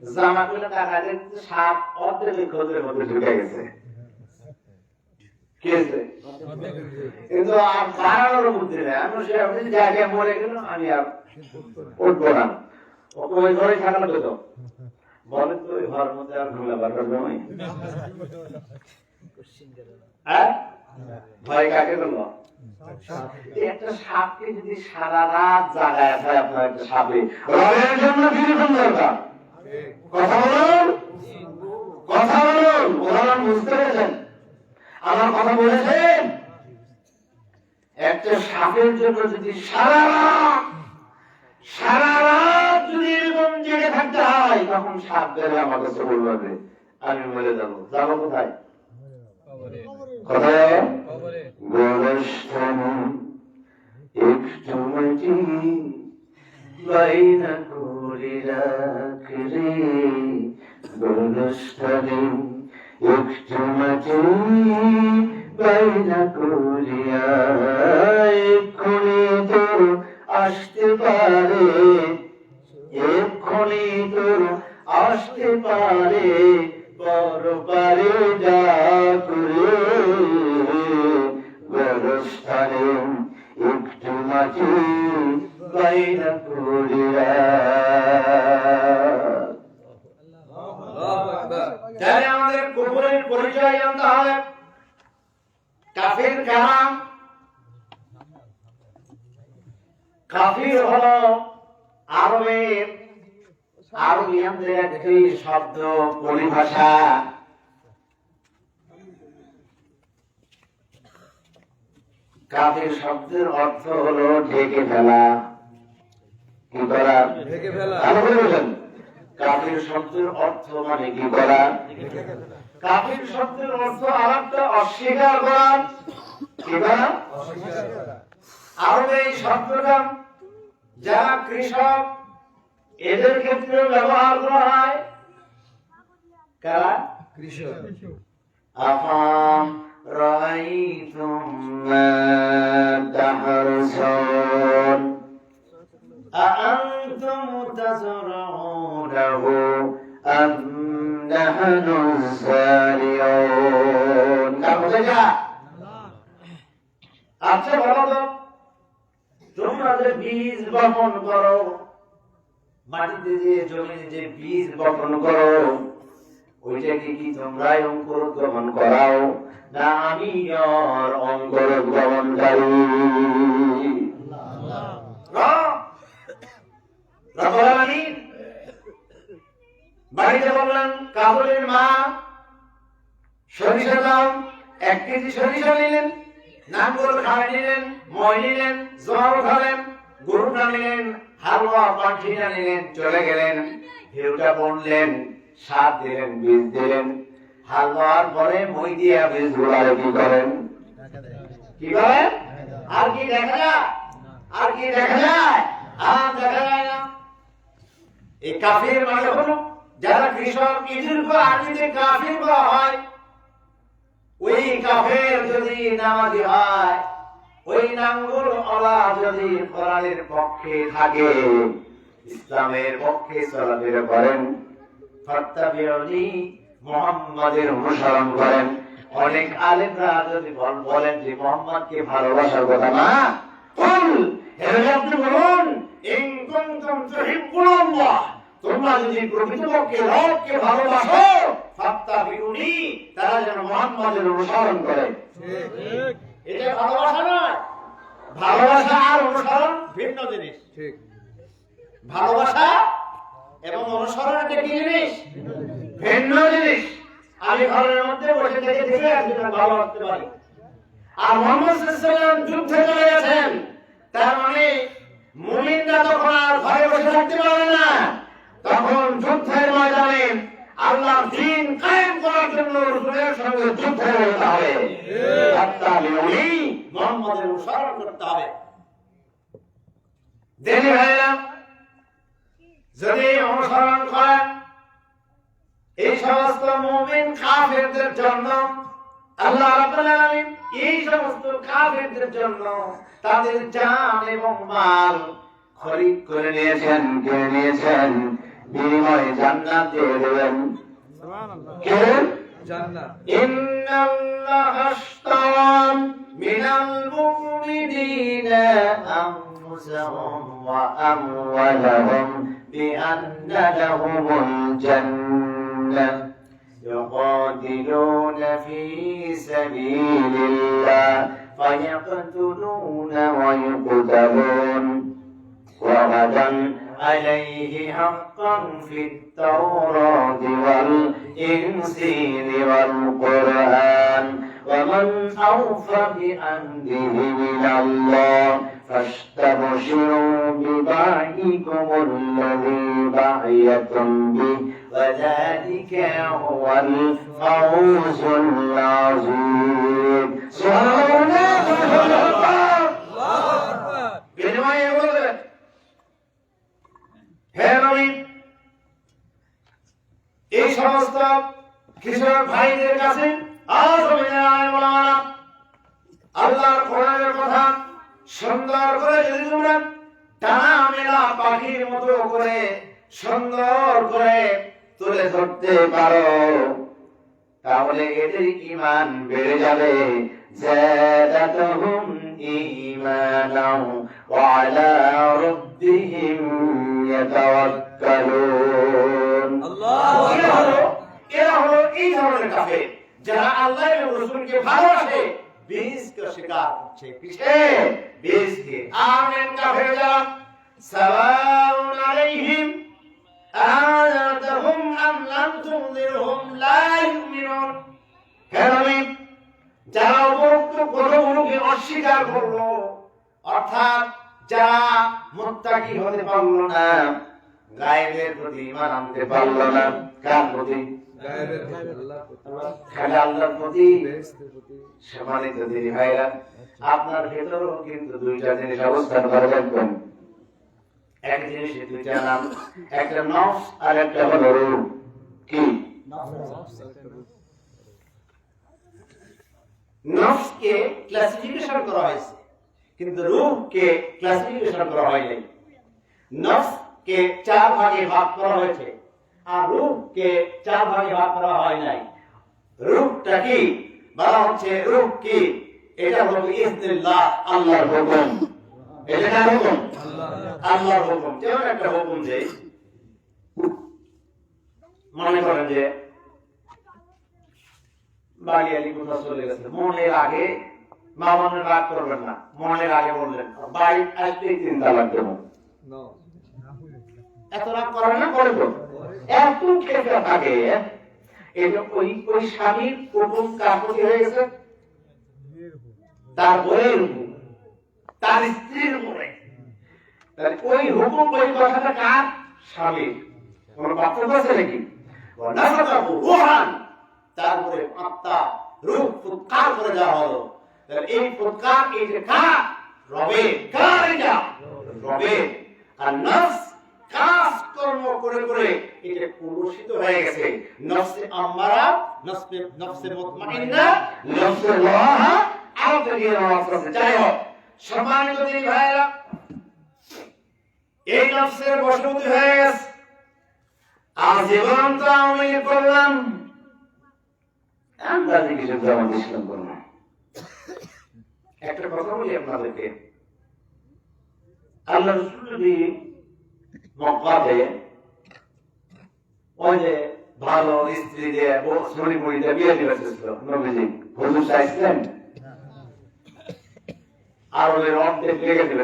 জামা খুলে টাকা দিচ্ছে, সাপ অর্ধেক খোঁজের মধ্যে ঢুকে গেছে। কিন্তু আর বাড়ানোর বুদ্ধি নেই। আমি জায়গায় মরে গেল, আমি আর উঠবো না। ওই ঘরে থাকানো পেত বলেন তো, ওই ঘরের মধ্যে আর ঘুমাবার জন্যই ভয় কাকে করলো? একটা সাপকে যদি সারা রাত জাগায় থাকে আপনার একটা সাপে, রবের জন্য কিরকম দরকার? কথা বলুন, কথা বলুন। উদাহরণ বুঝতে পেরেছেন? আমার কথা বলেছেন? একটা সাপের জন্য যদি সারা রাত যদি এরকম জেগে থাকতে হয়, তখন সাপ গেলে আমার কাছে বলবে আমি মরে যাবো। যাবো কোথায়? কোথায়? গোরস্থানে একটু মাটি বাইনা করে রাখলে, গোরস্থানে একটু মাটি বাইনা করিয়া এক্ষুনি তোর আসতে পারে, এক্ষুনি তোর আসতে পারে, পরপারে যা করে গোরস্থানে একটু মাটি বাইনা করিয়া। তাহলে আমাদের কুফরের পরিচয় জানতে হবে। কাফির কালাম, কাফির হলো আরবের আরবিয়ানদের একটি শব্দ পরিভাষা। কাফির শব্দের অর্থ হলো ঢেকে ফেলা। কি করা? ঢেকে ফেলা। কাফির শব্দের অর্থ মানে কি করা? কাফির শব্দের অর্থ আরেকটা অস্বীকার করা। কি করা? আর এই শব্দটা যারা কৃষক এদের ক্ষেত্রে ব্যবহার করা হয়। কারা? কৃষক। আফাম রাআইতুম মা তাহরুসুন আআনতুম তাযরাউনাহু আম নাহনু যারিউন। আচ্ছা বলো তো, তোমরা যে বীজ বপন করো, মাটিতে যে জমিনে যে বীজ বপন করো, ওইটাকে কি তোমরাই অঙ্কুরোদ্গমন করাও না আমি ওর অঙ্কুরোদ্গমনকারী? রব্বুল আলামিন বাড়িতে বললেন কাবুলের মা সরিষা দাও, 1 কেজি সরিষা নিলেন, নাঙ্গল খাড়া নিলেন, মই নিলেন, জোয়ার উঠালেন, গরুটা নিলেন, হালুয়া পাঠিটা নিলেন, চলে গেলেন। হেউটা বললেন, সার দিলেন, বীজ দিলেন। হালুয়ার পরে মই দিয়ে বীজ গুলারে কি করেন? কি করেন? আর কি দেখা যায়? আর কি দেখা যায়? আর দেখা যায় না। এই কাফির মানে হলো যারা কৃষক, এদেরকে আরবিতে কাফির বলা হয়। ওই কাফের যদি নামাজি হয়, ওই নাঙ্গল ওলা যদি কোরআনের পক্ষে থাকে, ইসলামের পক্ষে চলাফেরা করেন, ফাত্তাবিউনি মুহাম্মাদের অনুসরণ করেন। অনেক আলেমরা যদি বলেন যে মুহাম্মদকে ভালোবাসার কথা না, কুল এর আপনি বলুন ইন কুনতুম তুহিব্বুনাল্লাহ, তোমরা যদি প্রকৃতপক্ষে রবকে ভালোবাসো, ফাত্তাবিউনি, তারা যেন মুহাম্মাদের অনুসরণ করে। ঠিক, এটা ভালোবাসা নয়। ভালোবাসা আর অনুসরণ ভিন্ন জিনিস। ঠিক, ভালোবাসা এবং অনুসরণ একটা কি জিনিস? ভিন্ন জিনিস। আমি ঘরের মধ্যে বসে থেকে দেখে একজন ভালোবাসতে পারি, আর মুহাম্মদ সাল্লাল্লাহু আলাইহি ওয়াসাল্লাম যুদ্ধে চলে গেছেন, তার মানে মুমিনরা তখন আর ঘরে বসে থাকতে পারে না, তখন যুদ্ধের ময়দানে আল্লাহর দ্বীন কায়েম করার জন্য রাসূলের সঙ্গে যুদ্ধে যেতে হবে। ফাত্তাবিউনি, মুহাম্মাদের অনুসরণ করতে হবে। দেনি ভাইরা, যদি অনুসরণ করেন, এই সমস্ত মুমিন কাফেরদের জন্য আল্লাহ রাব্বুল আলামিন এই সমস্ত কাফেরদের জন্য তাদের জান এবং মাল খরিদ করে নিয়েছেন, কিনে নিয়েছেন, বিনিময়ে জান্নাত দিয়ে দেবেন। সুবহানাল্লাহ, জান্নাত। ইন্নাল্লাহা আশতারা মিনাল মুমিনিনা আনফুসাহুম ওয়া আমওয়ালাহুম বিআন্না লাহুমুল জান্নাহ يقاتلون في سبيل الله فيقتلون ويقتلون وغدا عليه حقا في التوراة والإنجيل والقرآن ومن أوفى بعهده من الله فاستبشروا ببيعكم الذي بايعتم به وذلك هو الفوز العظيم. سبحان الله. বিনিময়ে বলবেন, হে নবী, এই সমস্ত কৃষক ভাইদের কাছে আল্লাহর কোরআনের কথা সুন্দর করে যদি তোমরা টানা মেলা পাখির মতো করে সুন্দর করে তুলে ধরতে পারো, তাহলে এদের ঈমান বেড়ে যাবে। যাদাতুহুম ঈমানাও ওয়া আলা রাব্বিহিম ইয়াতাওয়াক্কালুন। আল্লাহু আকবার। এরা হলো এই ধরনের কাফের যারা আল্লাহ এবং রাসূলকে ভালোবাসে, বীজকে স্বীকার করছে। কিসে? বীজকে। আমেন কাফের যারা সাওয়াউন আলাইহিম আযাতাহুম আম লাম তুযিরহুম লা ইউমিনুন। হে নবী, যারা উপরোক্ত কথাগুলোকে অস্বীকার করলো, অর্থাৎ যারা মুত্তাকি হতে পারলো না, গায়েবের প্রতি ঈমান আনতে পারলো না, কার প্রতি? খালি আল্লাহর প্রতি। সম্মানিত দিনী ভাইরা, আপনার ভেতরেও কিন্তু দুইটা জিনিস অবস্থান করে রাখবেন। এক জিনিসের দুইটা নাম, একটা নফস আর একটা হলো রূহ। কি? নফসকে ক্লাসিফিকেশন করা হয়েছে, কিন্তু রূহকে ক্লাসিফিকেশন করা হয়নি। নফসকে 4 ভাগে ভাগ করা হয়েছে, আর রূহকে 4 ভাগে ভাগ করা হয় নাই। রূহটা কি বলা হচ্ছে? রূহ কি? এটা হলো ইজনিল্লাহ, আল্লাহর হুকুম। এটা কার হুকুম? আল্লাহর হুকুম। যেমন একটা হুকুম যে, মনে করেন যে বাড়িয়ালি কোথাও চলে গেছে, মনের আগে মামনের রাগ করবেন না, মনের আগে বললেন বাড়ি আসতেই 3 তালাক দেব। এত রাগ করে না, করে তো এত খেতে থাকে। এই যে ওই স্বামীর হুকুম কার প্রতি হয়ে গেছে? তার বইয়ের হুকুম, তার স্ত্রীর উপরে। তাহলে ওই হুকুম, ওই কথাটা কার? স্বামীর। কোন পার্থক্য আছে নাকি? তারপরে আত্মা রূপ ফুৎকার করে দেওয়া হলো। তাহলে এই ফুৎকার, এই যে কার? রবের। কার এটা? রবের। আর নফস কাজ কর্ম করে করে এটা কলুষিত হয়ে গেছে। নফসে আম্মারা, নফসে মুতমাইন্না, নফসে লাওয়াহা আর তগির নফস। যাই হোক, সম্মানিত দিনী ভাইরা, এই নফসের বশবর্তী হয়ে গেছে। আজীবন তো আমি করলাম, আমরা কিছু জামাত ইসলাম করলাম। একটা কথা বলি আপনাদেরকে, আল্লাহ রাসূল যদি মক্কাতে ওই যে ভালো স্ত্রী দিয়ে ছড়ি মুড়ি দিয়ে বিয়ে দিবে নবীজি, হুজুর চাইছিলেন আর ওই অর্ধেক লেগে দিবে।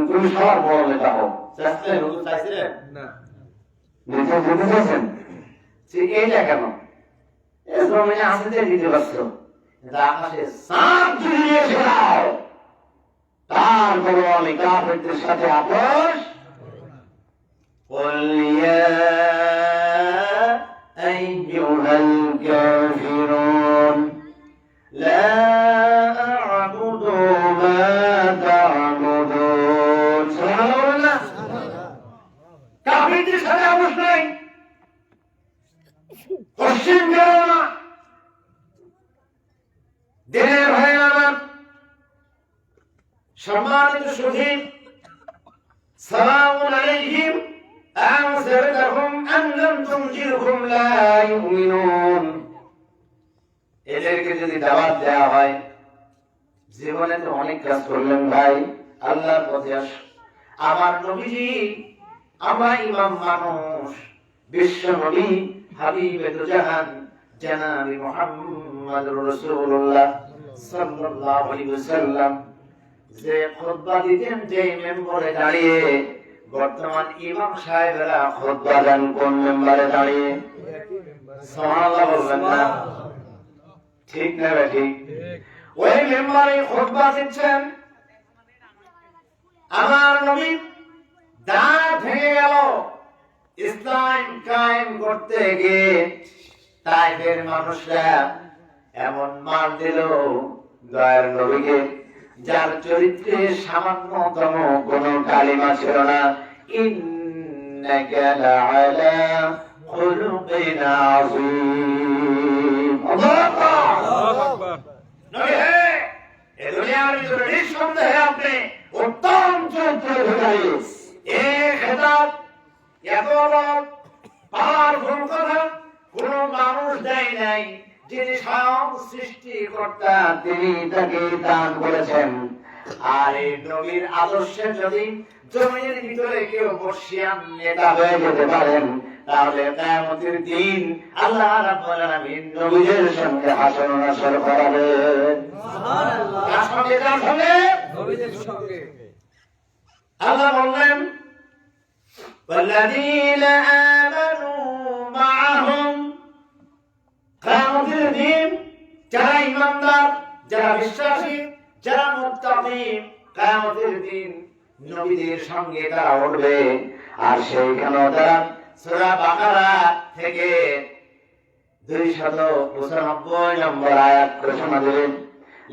তুমি সবার বড় নেতা হও, চাইছিলেন? হুজুর চাইছিলেন না? নিজে যেতে চাইছেন? এইটা কেন? এই জমিনে আসতে দিতে পারছো, আকাশে চাঁদ ঝুলিয়ে ফেলাও, তারপরে আমি কাফেরদের সাথে আপোষ। قل يا أيها الكافرون لا أعبد ما تعبدون। سبحان الله। কাফেরদের সাথে আপোষ নাই, পশ্চিম গেল না। দিনের ভাই আমার, সম্মানিত সুধী, সালামুন আলাইহিম আনজারতাহুম আম লাম তুনজিরহুম লা ইউমিনুন। এদেরকে যদি দাওয়াত দেওয়া হয়, জীবনে তো অনেক কাজ করলেন ভাই, আল্লাহর পথে আস। আমার নবীজি, আমরা ইমাম মানুষ, বিশ্ব নবী হাবিবে দু জাহান জনাবে মুহাম্মদুর রাসূলুল্লাহ সাল্লাল্লাহু আলাইহি ওয়াসাল্লাম যে খুতবা দিতেন, যে মেম্বারে দাঁড়িয়ে, বর্তমান ইমাম সাহেবরা খুতবা দেন কোন মেম্বারে দাঁড়িয়ে? সুবহানাল্লাহ বলবেন না? ঠিক না ঠিক? ওই মেম্বারে খুতবা দিচ্ছেন। আমার নবী দাঁত ভেঙে গেল ইসলাম কায়েম করতে গিয়ে। তাইফের মানুষরা এমন মার দিল দয়ার নবীকে, যার চরিত্রে সামান্যতম কোন কালিমা ছিল না। ইন্নাকা লাআলা খুলুকিন আযীম। আল্লাহু আকবার। নবী হে, এই দুনিয়ার ভিতরে নিঃসন্দেহে আপনি উত্তম চরিত্রধারী। এই খেতাব এত পাওয়ারফুল কথা কোন মানুষ দেয় নাই। যিনি স্বয়ং সৃষ্টিকর্তা, তিনি তাকে দান করেছেন। আর এই নবীর আদর্শে যদি জমিনের ভিতরে কেউ বর্ষিয়ান নেতা হয়ে যেতে পারেন, তাহলে কিয়ামতের দিন আল্লাহ রাব্বুল আলামিন নবীদের সঙ্গে হাসর নাসর করাবেন। সুবহানাল্লাহ। কার সঙ্গে? কার সঙ্গে? নবীদের সঙ্গে। আল্লাহ বললেন, ওয়াল্লাযীনা আমানু মাআহুম, কিয়ামতের দিন যারা ঈমানদার, যারা বিশ্বাসী, যারা মুত্তাকী, কিয়ামতের দিন নবীদের সঙ্গে তারা উঠবে। আর সেইখানে তারা সূরা বাকারা থেকে 295 নম্বর আয়াত ঘোষণা দিলেন,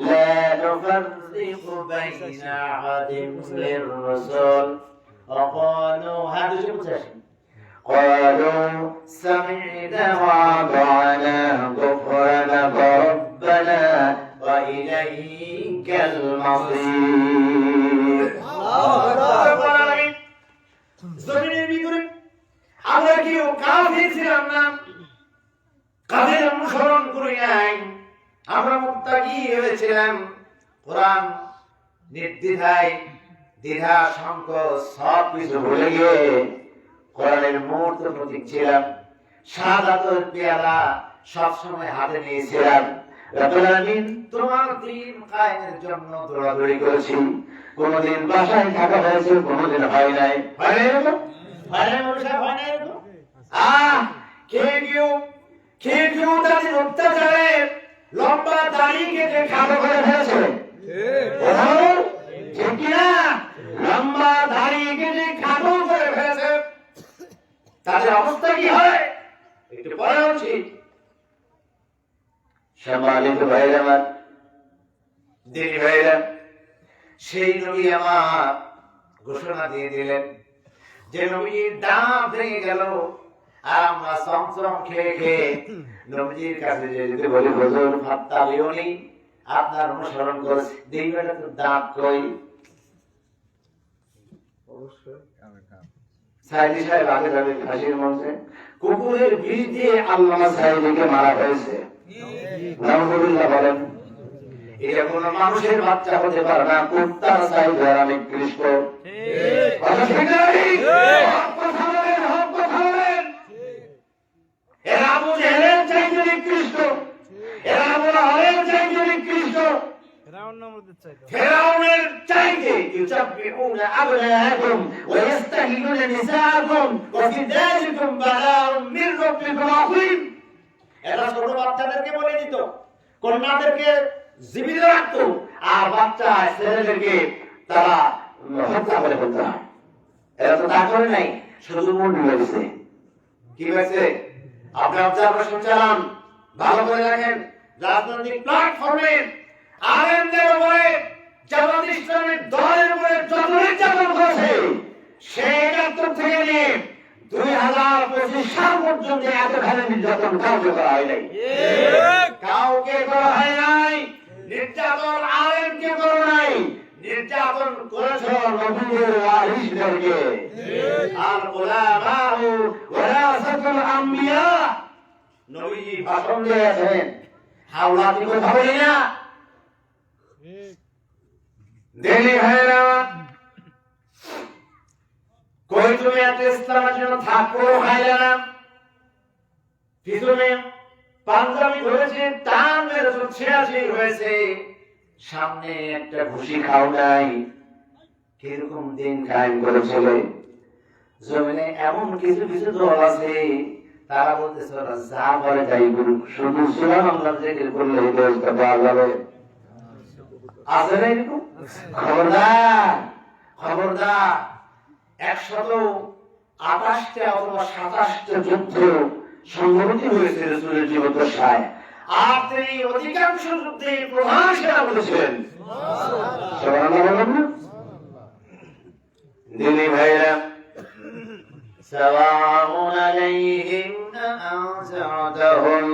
লা নুফাররিকু বাইনা আহাদিন মির রাসূল وقالوا هذا شيء متشابه قالوا سمعنا وأطعنا غفرانك ربنا وإليك المصير। জমিনের ভিতরে আমরা কেউ কাফির ছিলাম না, কাফির অনুসরণ করি নাই, আমরা মুত্তাকি হয়েছিলাম। কোরআন নির্দ্বিধায়, দ্বিধা সংকোচ সব কিছু ভুলে গিয়ে কোরআনের মূর্ত প্রতীক ছিলাম। শাহাদাতের পেয়ালা সবসময় হাতে নিয়েছিলাম। রব্বুল আলামিন তোমার দিন কায়েমের জন্য দৌড়াদৌড়ি করেছি। কোনদিন বাসায় থাকা হয়েছে, কোনদিন হয় নাই। হয় নাই এরকম? হয় নাই মনুষ্য, হয় নাই এরকম? কেউ তাদের অত্যাচারে লম্বা দাড়ি কেটে খাটো করে ফেলেছে। ঠিক কিনা? লম্বা দাড়ি কেটে খাটো করে ফেলেছে। তাদের অবস্থা কি হয় একটু পরে উচিত। সম্মানিত ভাইরা আমার, দিনী ভাইরা, সেই নবী আমার ঘোষণা দিয়ে দিলেন যে নবীর দাঁত ভেঙে গেল। আর আমরা চমচম খেয়ে খেয়ে নবীজির কাছে যেতে বলি, হুজুর ফাত্তাবিউনি, আপনার অনুসরণ করেছে, দেখবেন তো দাঁত কই। সাইদি সাহেব আগে যাবে ফাঁসির মঞ্চে, কুকুরের বিষ দিয়ে আল্লামা সাইদিকে মারা হয়েছে। নাউজুবিল্লাহ বলেন। এটা কোনো মানুষের বাচ্চা হতে পারে না, কুত্তার সাইদ আর আমি কৃষ্ণ। কথা ঠিক না? হক কথা বলেন, হক কথা বলেন। এরা আবু জেহেলের চাইতে নিকৃষ্ট, এরা আবু লাহাবের চাইতে নিকৃষ্ট, ফেরাউনের চাইতে। ইউসাব্বিহুনা আবনাআকুম ওয়া ইস্তাহয়ুনা নিসাআকুম ওয়া ফি যালিকুম বালাউম মির রাব্বিকুম আযীম। এরা ছোট বাচ্চাদেরকে বলে দিত, কন্যাদেরকে জীবিত রাখতো, আর বাচ্চা ছেলেদেরকে তারা হত্যা করে ফেলত। এরা তো তা করে নাই, শুধু মন ঢুকে দিছে। কি হয়েছে? আপনি অবজারভেশন চালান, ভালো করে দেখেন। রাজনৈতিক প্ল্যাটফর্মে আলেমদের উপরে জামাত ইসলামের দলের উপরে যত নির্যাতন করেছে, সেই ৭১ থেকে নিয়ে ২০২৫ সাল পর্যন্ত এত ভালো নির্যাতন কাউকে করা হয় নাই। কাউকে করা হয় নাই। নির্যাতন আলেমকে করা নাই, নির্যাতন করেছ নবীর ওয়ারিসদেরকে। আর উলামাউ ওয়ারাসাতুল আম্বিয়া, নবীজি ভাষণ দিয়েছেন। হাওলাতি কথা বলি না। দিনী ভাইরা, কই তুমি এত ইসলামের জন্য থাকো খাইলে না? পিছনে পাঞ্জাবি ধরেছে, টান মেরেছে, ৮৬ হয়েছে, সামনে একটা ঘুষি খাও নাই। কিরকম দিন কায়েম করেছিল। জমিনে এমন কিছু কিছু দল আছে, তারা বলতেছে ওরা যা বলে তাই করুক, শুধু সুবহানাল্লাহ জিকির করলে হিদায়াত পাওয়া যাবে। আছে না এরকম? খবরদার, খবরদার। ১২৮টা অথবা ২৭টা যুদ্ধ সংঘটিত হয়েছে রাসূলের জীবদ্দশায়, আর তিনি অধিকাংশ যুদ্ধে প্রধান সেনাপতি ছিলেন। সুবহানাল্লাহ বলুন না? দিনী ভাইরা, সাওয়াউন আলাইহিম আনজারতাহুম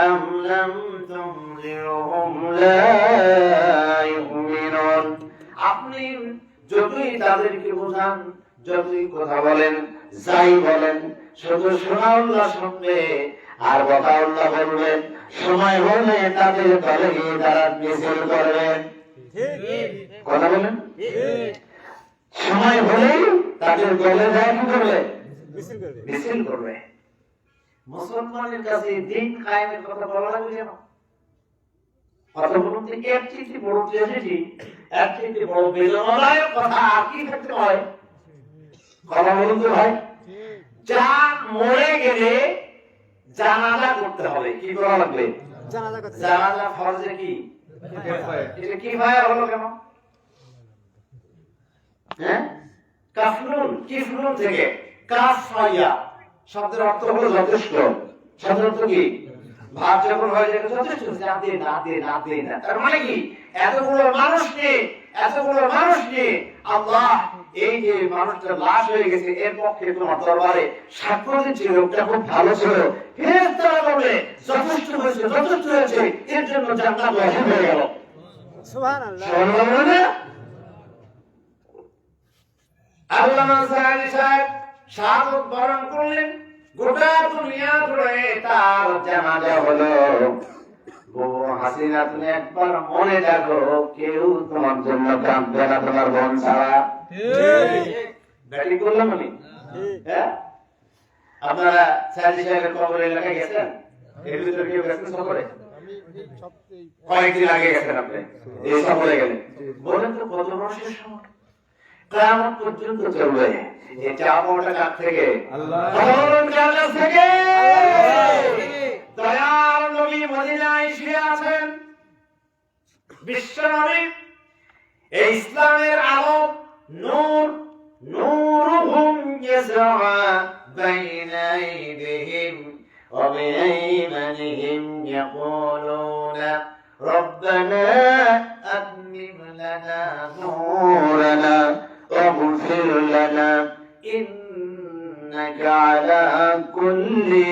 আম লাম তুনজিরহুম লা ইউমিনুন। আপনি যতই তাদেরকে বোঝান, যতই কথা বলেন, যাই বলেন, শুধু সুবহানাল্লাহ শুনবে আর বকাউল্লাহ বলবেন। সময় হলে তাদের দলে গিয়ে তারা মিছিল করবেন। কথা বলেন? সময় হলেই তাদের দলে যায় কি করবে? মিছিল করবে। মুসলমানের কাছে দিন কায়েমের কথা বলা লাগবে কেন? কথা বলুন তো, এর চেয়ে বড় ট্র্যাজেডি, এর চেয়ে বড় বেদনাদায়ক কথা আর কি থাকতে হয়? কথা বলুন তো ভাই। যা মরে গেলে জানাজা করতে হবে। কি করা লাগবে? জানাজা ফরজে কি? এটা কি ভাই হলো কেন? হ্যাঁ, কাফরুন, কিফরুন থেকে কাফায়া শব্দের অর্থ হলো যথেষ্ট। শব্দের অর্থ কি? ভাব যখন হয় যে যথেষ্ট, না দে না দে না দে না, তার মানে কি? এতগুলো মানুষ নিয়ে আল্লাহ এই যে মানুষটা লাশ হয়ে গেছে, এর পক্ষে তোমার দরবারে সাক্ষ্য দিচ্ছে লোকটা খুব ভালো ছিল, ফেরেশতারা বলে যথেষ্ট হয়েছে, এর জন্য জান্নাত ওয়াজিব হয়ে গেল। সুবহানাল্লাহ, সুবহানাল্লাহ। আল্লামা সাইদি সাহেব শাহাদাত বরণ করলেন। গোটা দুনিয়া জুড়ে তার জানাজা হলো। হাসিনা, তুমি একবার মনে রাখো, কেউ তোমার জন্য কাঁদবে না তোমার বোন ছাড়া। ব্যাটিং করলাম আমি। হ্যাঁ, আপনারা সাইদি সাহেবের কবর এলাকায় গেছেন? এর ভিতরে কেউ গেছেন সফরে? কয়েকদিন আগে গেছেন আপনি এই সফরে গেলেন, বলেন তো কত বর্ষের সময়? কিয়ামত পর্যন্ত চলবে। এই চাপটা কার থেকে? আল্লাহ। কার কাছ থেকে? দয়ার নবী মদিনায় শুয়ে আছেন, বিশ্ব নবী এই ইসলামের আলো নূর নূরুহুম ইয়াসআ বাইনা আইদিহিম ওয়া বিআইমানিহিম ইয়াকুলুনা রব্বানা আতমিম লানা নূরানা ওয়াগফির লানা ইন্নাকা আলা কুল্লি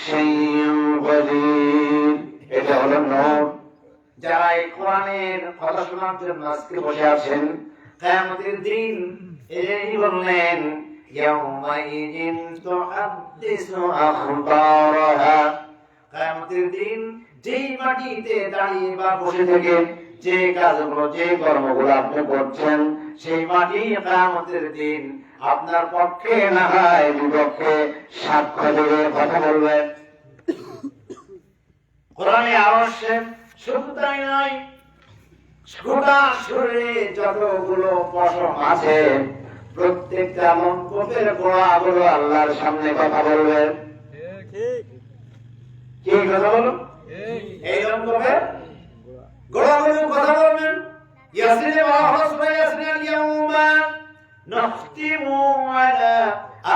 শাইইন কাদির। এটা হলো নূর। যারা এই কোরআনের কথা শোনার জন্য আজকে বসে আছেন, কিয়ামতের দিন এই বললেন ইয়াউমাইযিন তুহাদ্দিসু আখবারাহা, কিয়ামতের দিন যেই মাটিতে দাঁড়িয়ে বা বসে থেকে যে কাজগুলো যে কর্মগুলো আপনি করছেন, সেই মাটি কিয়ামতের দিন আপনার পক্ষে না হয় বিপক্ষে সাক্ষ্য দেবে, কথা বলবে। কোরআনে আরশে শুধু তাই নয়, গোটা শরীরে যতগুলো পশম আছে প্রত্যেকটা লম্পটের গোড়াগুলো আল্লাহর সামনে কথা বলবে। কি কথা বলো? এই লম্পটের গোড়াগুলো কথা বলবেন। ইয়াসিন ওয়া হাসবা ইয়াসিন ইয়াউমা নাখতিমু আলা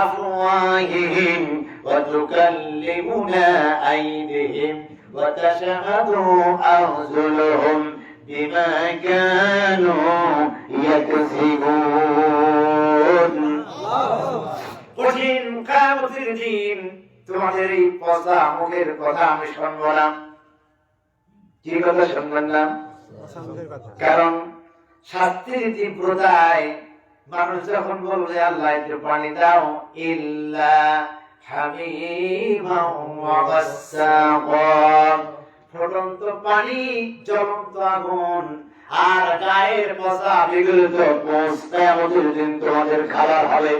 আফওয়াহিহিম ওয়া তুকাল্লিমুনা আইদিহিম ওয়া তাশহাদু আরজুলুহুম বিমা কানু ইয়াকসিবুন। কঠিন কিয়ামতের দিন তোমাদের এই পচা মুখের কথা আমি শুনবো না। কি কথা শুনবেন না? কারণ শাস্তির তীব্রতায় মানুষ যখন বলবে আল্লাহ একটু পানি দাও, ইল্লা হামিমান ওয়া গাসসাকা, ফুটন্ত পানি, জ্বলন্ত আগুন আর গায়ের পচা বিগলিত গোশত কিয়ামতের দিন তোমাদের খাবার হবে।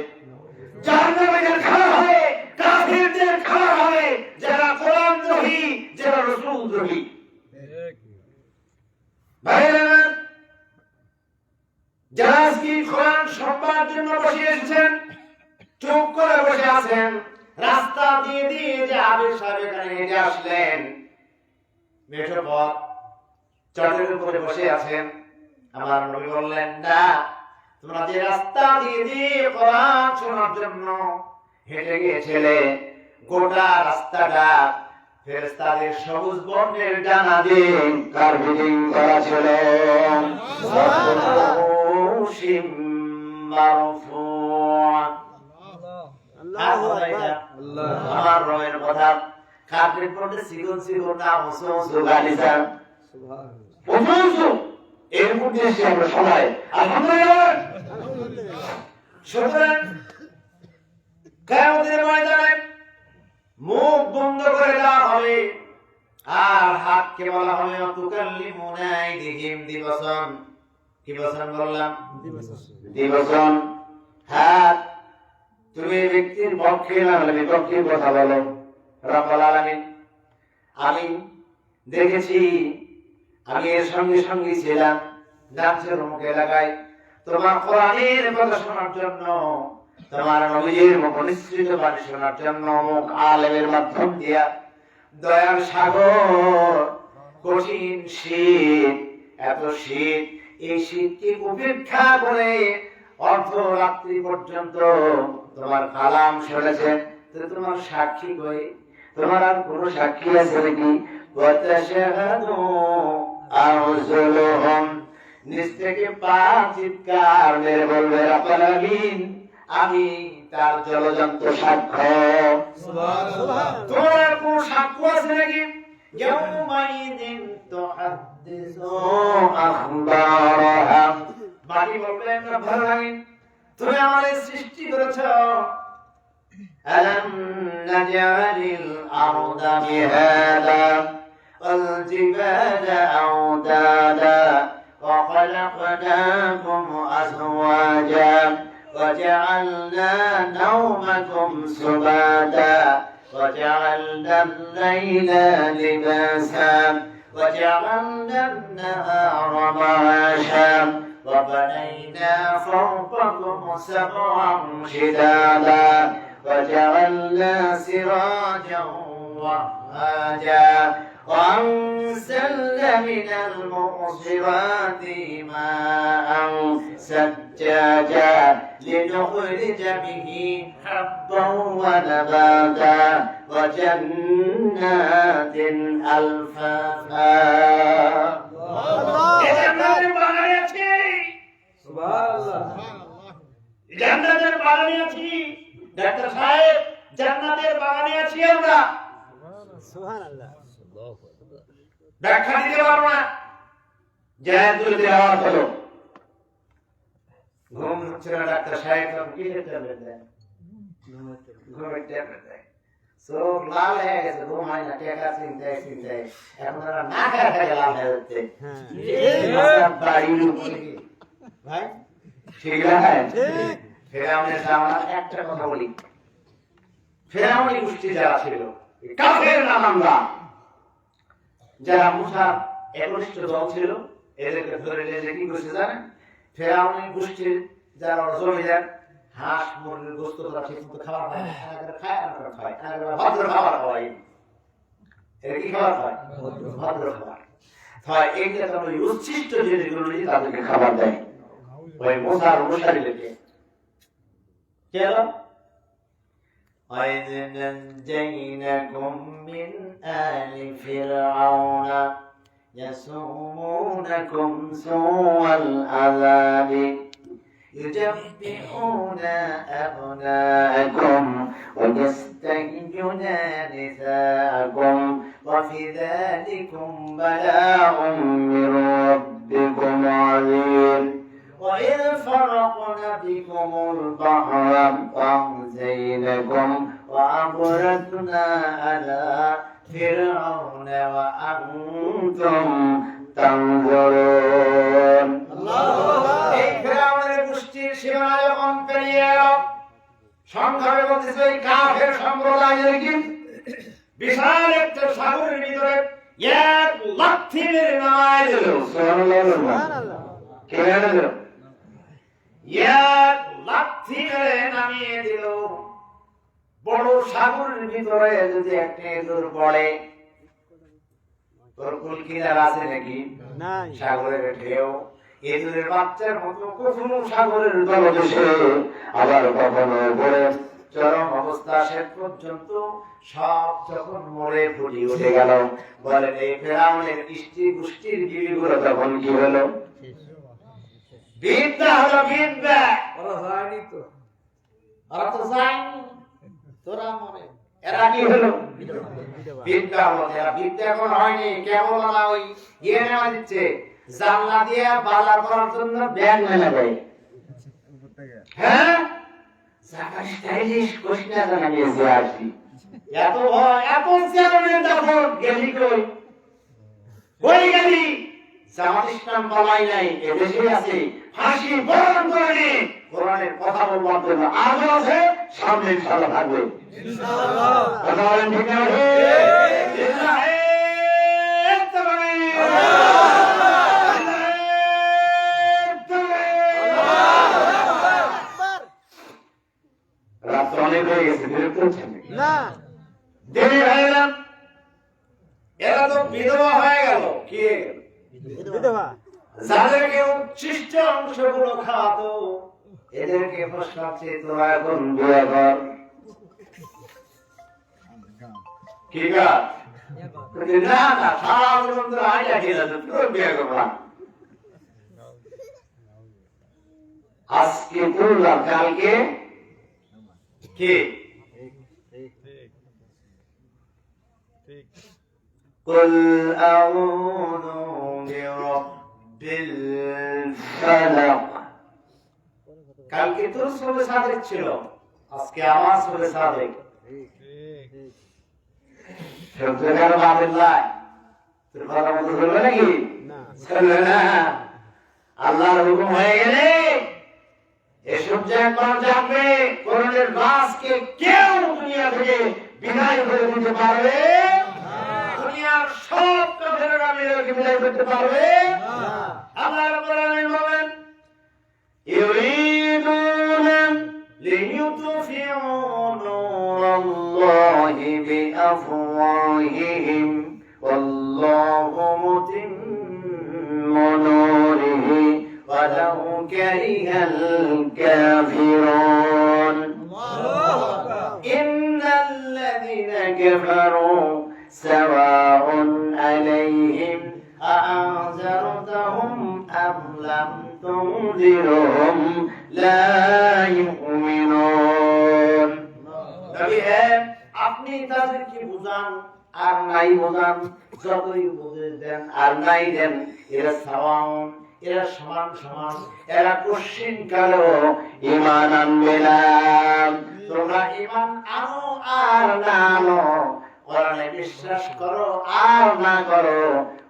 জাহান্নামীদের খাবার হবে, কাফিরদের খাবার হবে, যারা কোরআন দ্রোহী, যারা রাসূল দ্রোহী। ভাইরা, যারা আজকে কোরআন শুনবার জন্য বসে এসেছেন, চুপ করে বসে আছেন, রাস্তা দিয়ে দিয়ে যে আবেশ সাহেব এখানে হেঁটে আসলেন, মেঠো পথ চটের উপরে বসে আছেন, আমার নবী বললেন না, তোমরা যে রাস্তা দিয়ে দিয়ে কোরআন শোনার জন্য হেঁটে গিয়েছিলে, গোটা রাস্তাটা ফেরেশতাদের সবুজ বর্ণের ডানা দিয়ে কার্পেটিং করা ছিল। আমার রবের কথা, কার্পেট পড়ে সিগুন সিগুন না উঁচু উঁচু গালিচা, উঁচু উঁচু এর মধ্যে এসে আমরা সবাই আলহামদুলিল্লাহ। সুতরাং কিয়ামতের ময়দানে মুখ বন্ধ করে দেওয়া হবে আর হাতকে বলা হবে তুকাল্লিমুনা আইদিহিম দিবসন। কি বসন বললাম? দিবসন। হাত তুমি ব্যক্তির পক্ষে না হলে বিপক্ষে কথা বলো। রব্বুল আলামিন, আমি দেখেছি, আমি এর সঙ্গে সঙ্গে ছিলাম নাচের মুখ এলাকায় তোমার কোরআনের কথা শোনার জন্য, তোমার নবীর মুখ নিঃসৃত বাণী শোনার জন্য মুখ আলেমের মাধ্যম দিয়া দয়ার সাগর, কঠিন শীত, এত শীত, এই শীতকে উপেক্ষা করে অর্ধরাত্রি পর্যন্ত তোমার কালাম শুনেছে। তোমার সাক্ষী কই? তোমার আর কোন সাক্ষী আছে নাকি? নিজ থেকে পা চিৎকার মেরে বলবে রব্বুল আলামিন, আমি তার জলজন্ত সাক্ষ্য। তোমার আর কোন সাক্ষ্য আছে নাকি? ইয়াউমাইযিন তুহাদ্দিসু আখবারাহা, বাড়ি বলবেন রব্বুল আলামিন, তুমি আমাদের সৃষ্টি করেছো। ألم نجعل الأرض مهادا والجبال أوتادا وخلقناكم أزواجا وجعلنا نومكم سباتا وجعلنا الليل لباسا وجعلنا النهار معاشا وبنينا فوقكم سبعا شدادا وجعلنا سراجا وهاجا وأنزلنا من المعصرات ماء ثجاجا لنخرج به حبا ونباتا وجنات ألفافا জান্নাতের বাগানে আছি ডাক্তার সাহেব, জান্নাতের বাগানে আছি আমরা। সুবহানাল্লাহ। ব্যাখ্যা দিতে পারবো না। জান্নাতুল তিলাওয়াত হলো। ঘুম হচ্ছে না ডাক্তার সাহেব, কিসের ট্যাবলেট দেন? ঘুমের ট্যাবলেট দেয়। চোখ লাল হয়ে গেছে, ঘুম হয় না, টেকা চিন্তায় চিন্তায় এখন ওরা না খেয়ে লাল হয়ে যাচ্ছে। বাড়ির উপরে ভাই ঠিক আছে। ফেরাউনের জামানার একটা কথা বলি, ফেরাউনি গোষ্ঠী যারা ছিল কাফের নামাঙ্গা, যারা মুসার একনিষ্ঠ দল ছিল, এদেরকে ধরে নিয়ে কি করছে জানেন? ফেরাউনি গোষ্ঠীর যারা জমিদার হাঁস মুরগির গোস্ত তারা ঠিক মতো খাবার খায় না, ভদ্র খাবার খাওয়াই। এরা কি খাবার খায়? ভদ্র খাবার হয়। এইটা তারা ওই উচ্ছিষ্ট জিনিসগুলো নিয়ে তাদেরকে খাবার দেয়। ওই মুসার অনুসারীদেরকে কেন? وَإِذْ نَجَّيْنَاكُمْ مِنْ آلِ فِرْعَوْنَ يَسُومُونَكُمْ سُوءَ الْعَذَابِ يُذَبِّحُونَ أَبْنَاءَكُمْ وَيَسْتَحْيُونَ نِسَاءَكُمْ وَفِي ذَلِكُمْ بَلَاءٌ مِّن رَّبِّكُمْ عَظِيمٌ وَإِذْ فَرَقْنَا بِكُمُ الْبَحْرَ فَأَنجَيْنَاكُمْ وَأَغْرَقْنَا آلَ فِرْعَوْنَ وَأَنتُمْ تَنظُرُونَ। এই ফিরআউনের গোষ্ঠীর সীমানা যখন পেরিয়ে এল, সংখ্যায় বলতেছে এই কাফের সম্প্রদায়ের কি বিশাল একটা সাগরের ভিতরে এক লাথি মেরে নামায় দিল। সুবহানাল্লাহ। কে মেরে দিল? এক লাথি মেরে নামিয়ে দিল। বড় সাগরের ভিতরে যদি একটা ইঁদুর পড়ে, তোর কুল কিনার আছে নাকি? নাই। সাগরের ঢেউ ইঁদুরের বাচ্চার মতো কখনো সাগরের তলদেশে, আবার কখনো পড়ে চরম অবস্থা শেষ পর্যন্ত সব যখন মরে ফুটি উঠে গেল, বলেন এই ফেরাউনের স্ত্রী গোষ্ঠীর বিবিগুলো তখন কি হলো? বিদ্যা হলো বিদ্যা। ওরা যায়নি তো, ওরা তো যায়নি, তোরা মরে। এরা কি হলো? বিদ্যা হলো। এরা বিদ্যা এখন হয়নি, কেবল ওরা ওই ইয়ে নেওয়া দিচ্ছে, জানলা দিয়ে বালা করার জন্য ব্যাগ মেলা দেয়। হ্যাঁ, স্টাইলিশ কোশনা জানা গিয়েছে আসি। এত ভয়, এত চেয়ারম্যান যখন গেলি কই? কই গেলি? জামাত ইসলাম পালাই নাই, এদেশে আছে, ফাঁসি বরণ করে নে। কোরআনের কথা বলবার জন্য আজও আছে, সামনে ইনশাআল্লাহ থাকবে। ইনশাআল্লাহ। কথা বলেন ঠিক না? রাত অনেক হয়ে গেছে, বিরক্ত হচ্ছেন না? দেরি হয়ে গেলাম। এরা তো বিধবা হয়ে গেল। কি বিধবা? যাদেরকে উচ্ছিষ্ট অংশগুলো খাওয়াতো, এদেরকে প্রশ্ন হচ্ছে তোরা এখন বিয়ে কর। কি কাজ? না না, সারা জীবন তো আইডিয়া খেয়ে যাচ্ছে, তোর বিয়ে করবা। আজকে করলাম, কালকে কি? قل أعوذ برب الفلق। কালকে তোর সবে সাদেক ছিল, আজকে আমার সবে সাদেক। সত্যিকার বাদুল্লাহ তোর কথা মতো চলবে নাকি? চলবে না। আল্লাহর হুকুম হয়ে গেলে এসব যে একবার জানবে কোরআনের রাজকে কেউ দুনিয়া থেকে বিদায় করে দিতে পারবে দুনিয়ার সব কাফেররা মিলে বিদায় করতে পারবে আল্লাহ রাব্বুল আলামিন বলেন ইউরিদুনা লিইউতফিউ নূরাল্লাহি বিআফওয়াহিহিম ওয়াল্লাহু মুতিম্মু নূরিহি ওয়ালাউ কারিহাল কাফিরুন ইন্নাল্লাযীনা কাফারু সাওয়াউন আলাইহিম আ'আনজারতাহুম আম লাম তুনজিরহুম লা ইউমিনুন নবী আপনি তাদেরকে বুঝান আর নাই বুঝান যতই বুঝে দেন আর নাই দেন এরা সাওয়াউন এরা সমান সমান এরা কোশ্চিন কালো ঈমান আনবে না তোমরা ঈমান আনো আর না আনো কোরআনে বিশ্বাস করো আর না করো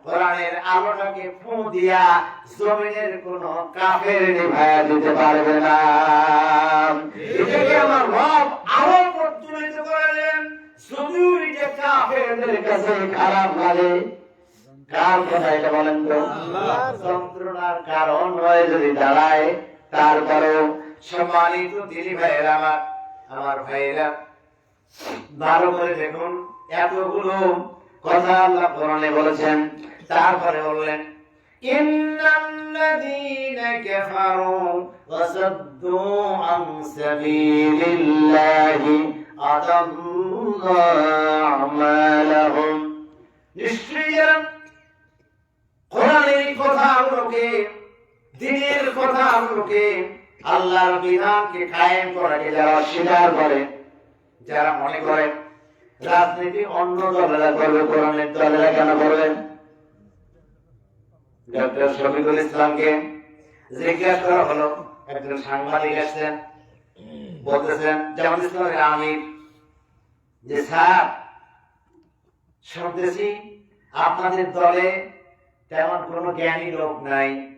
কোরআনের আলোটাকে ফু দিয়া জমিনের কোন কাফের নিভায়া দিতে পারবে না এটাকে আমার রব আরো প্রজ্বলিত করেন যদিও এটা কাফেরদের কাছে খারাপ লাগে কার কথা এটা বলেন তো যন্ত্রণার কারণ হয়ে যদি দাঁড়ায় তারপরেও সম্মানিত দিনী ভাইয়েরা আমার ভাইয়েরা ভালো করে দেখুন এতগুলো কথা আল্লাহ কোরআনে বলেছেন তারপরে বললেন ইন্নাল্লাযীনা কাফারু ওয়া সাদ্দু আন সাবিলিল্লাহি আদাল্লাহু আমালাহুম নিশ্চয়ই কোরআনের কথাগুলোকে দ্বীনের কথাগুলোকে আল্লাহর বিধানকে কায়েম করাকে যারা অস্বীকার করে যারা মনে করে রাজনীতি অন্য দলেরা করবে কোরআনের দলেরা কেন করবেন ডক্টর শফিকুল ইসলামকে জিজ্ঞাসা করা হলো একজন সাংবাদিক আসছেন বলতেছেন জামাত ইসলামের আমির যে স্যার শুনতেছি আপনাদের দলে তেমন কোনো জ্ঞানী লোক নাই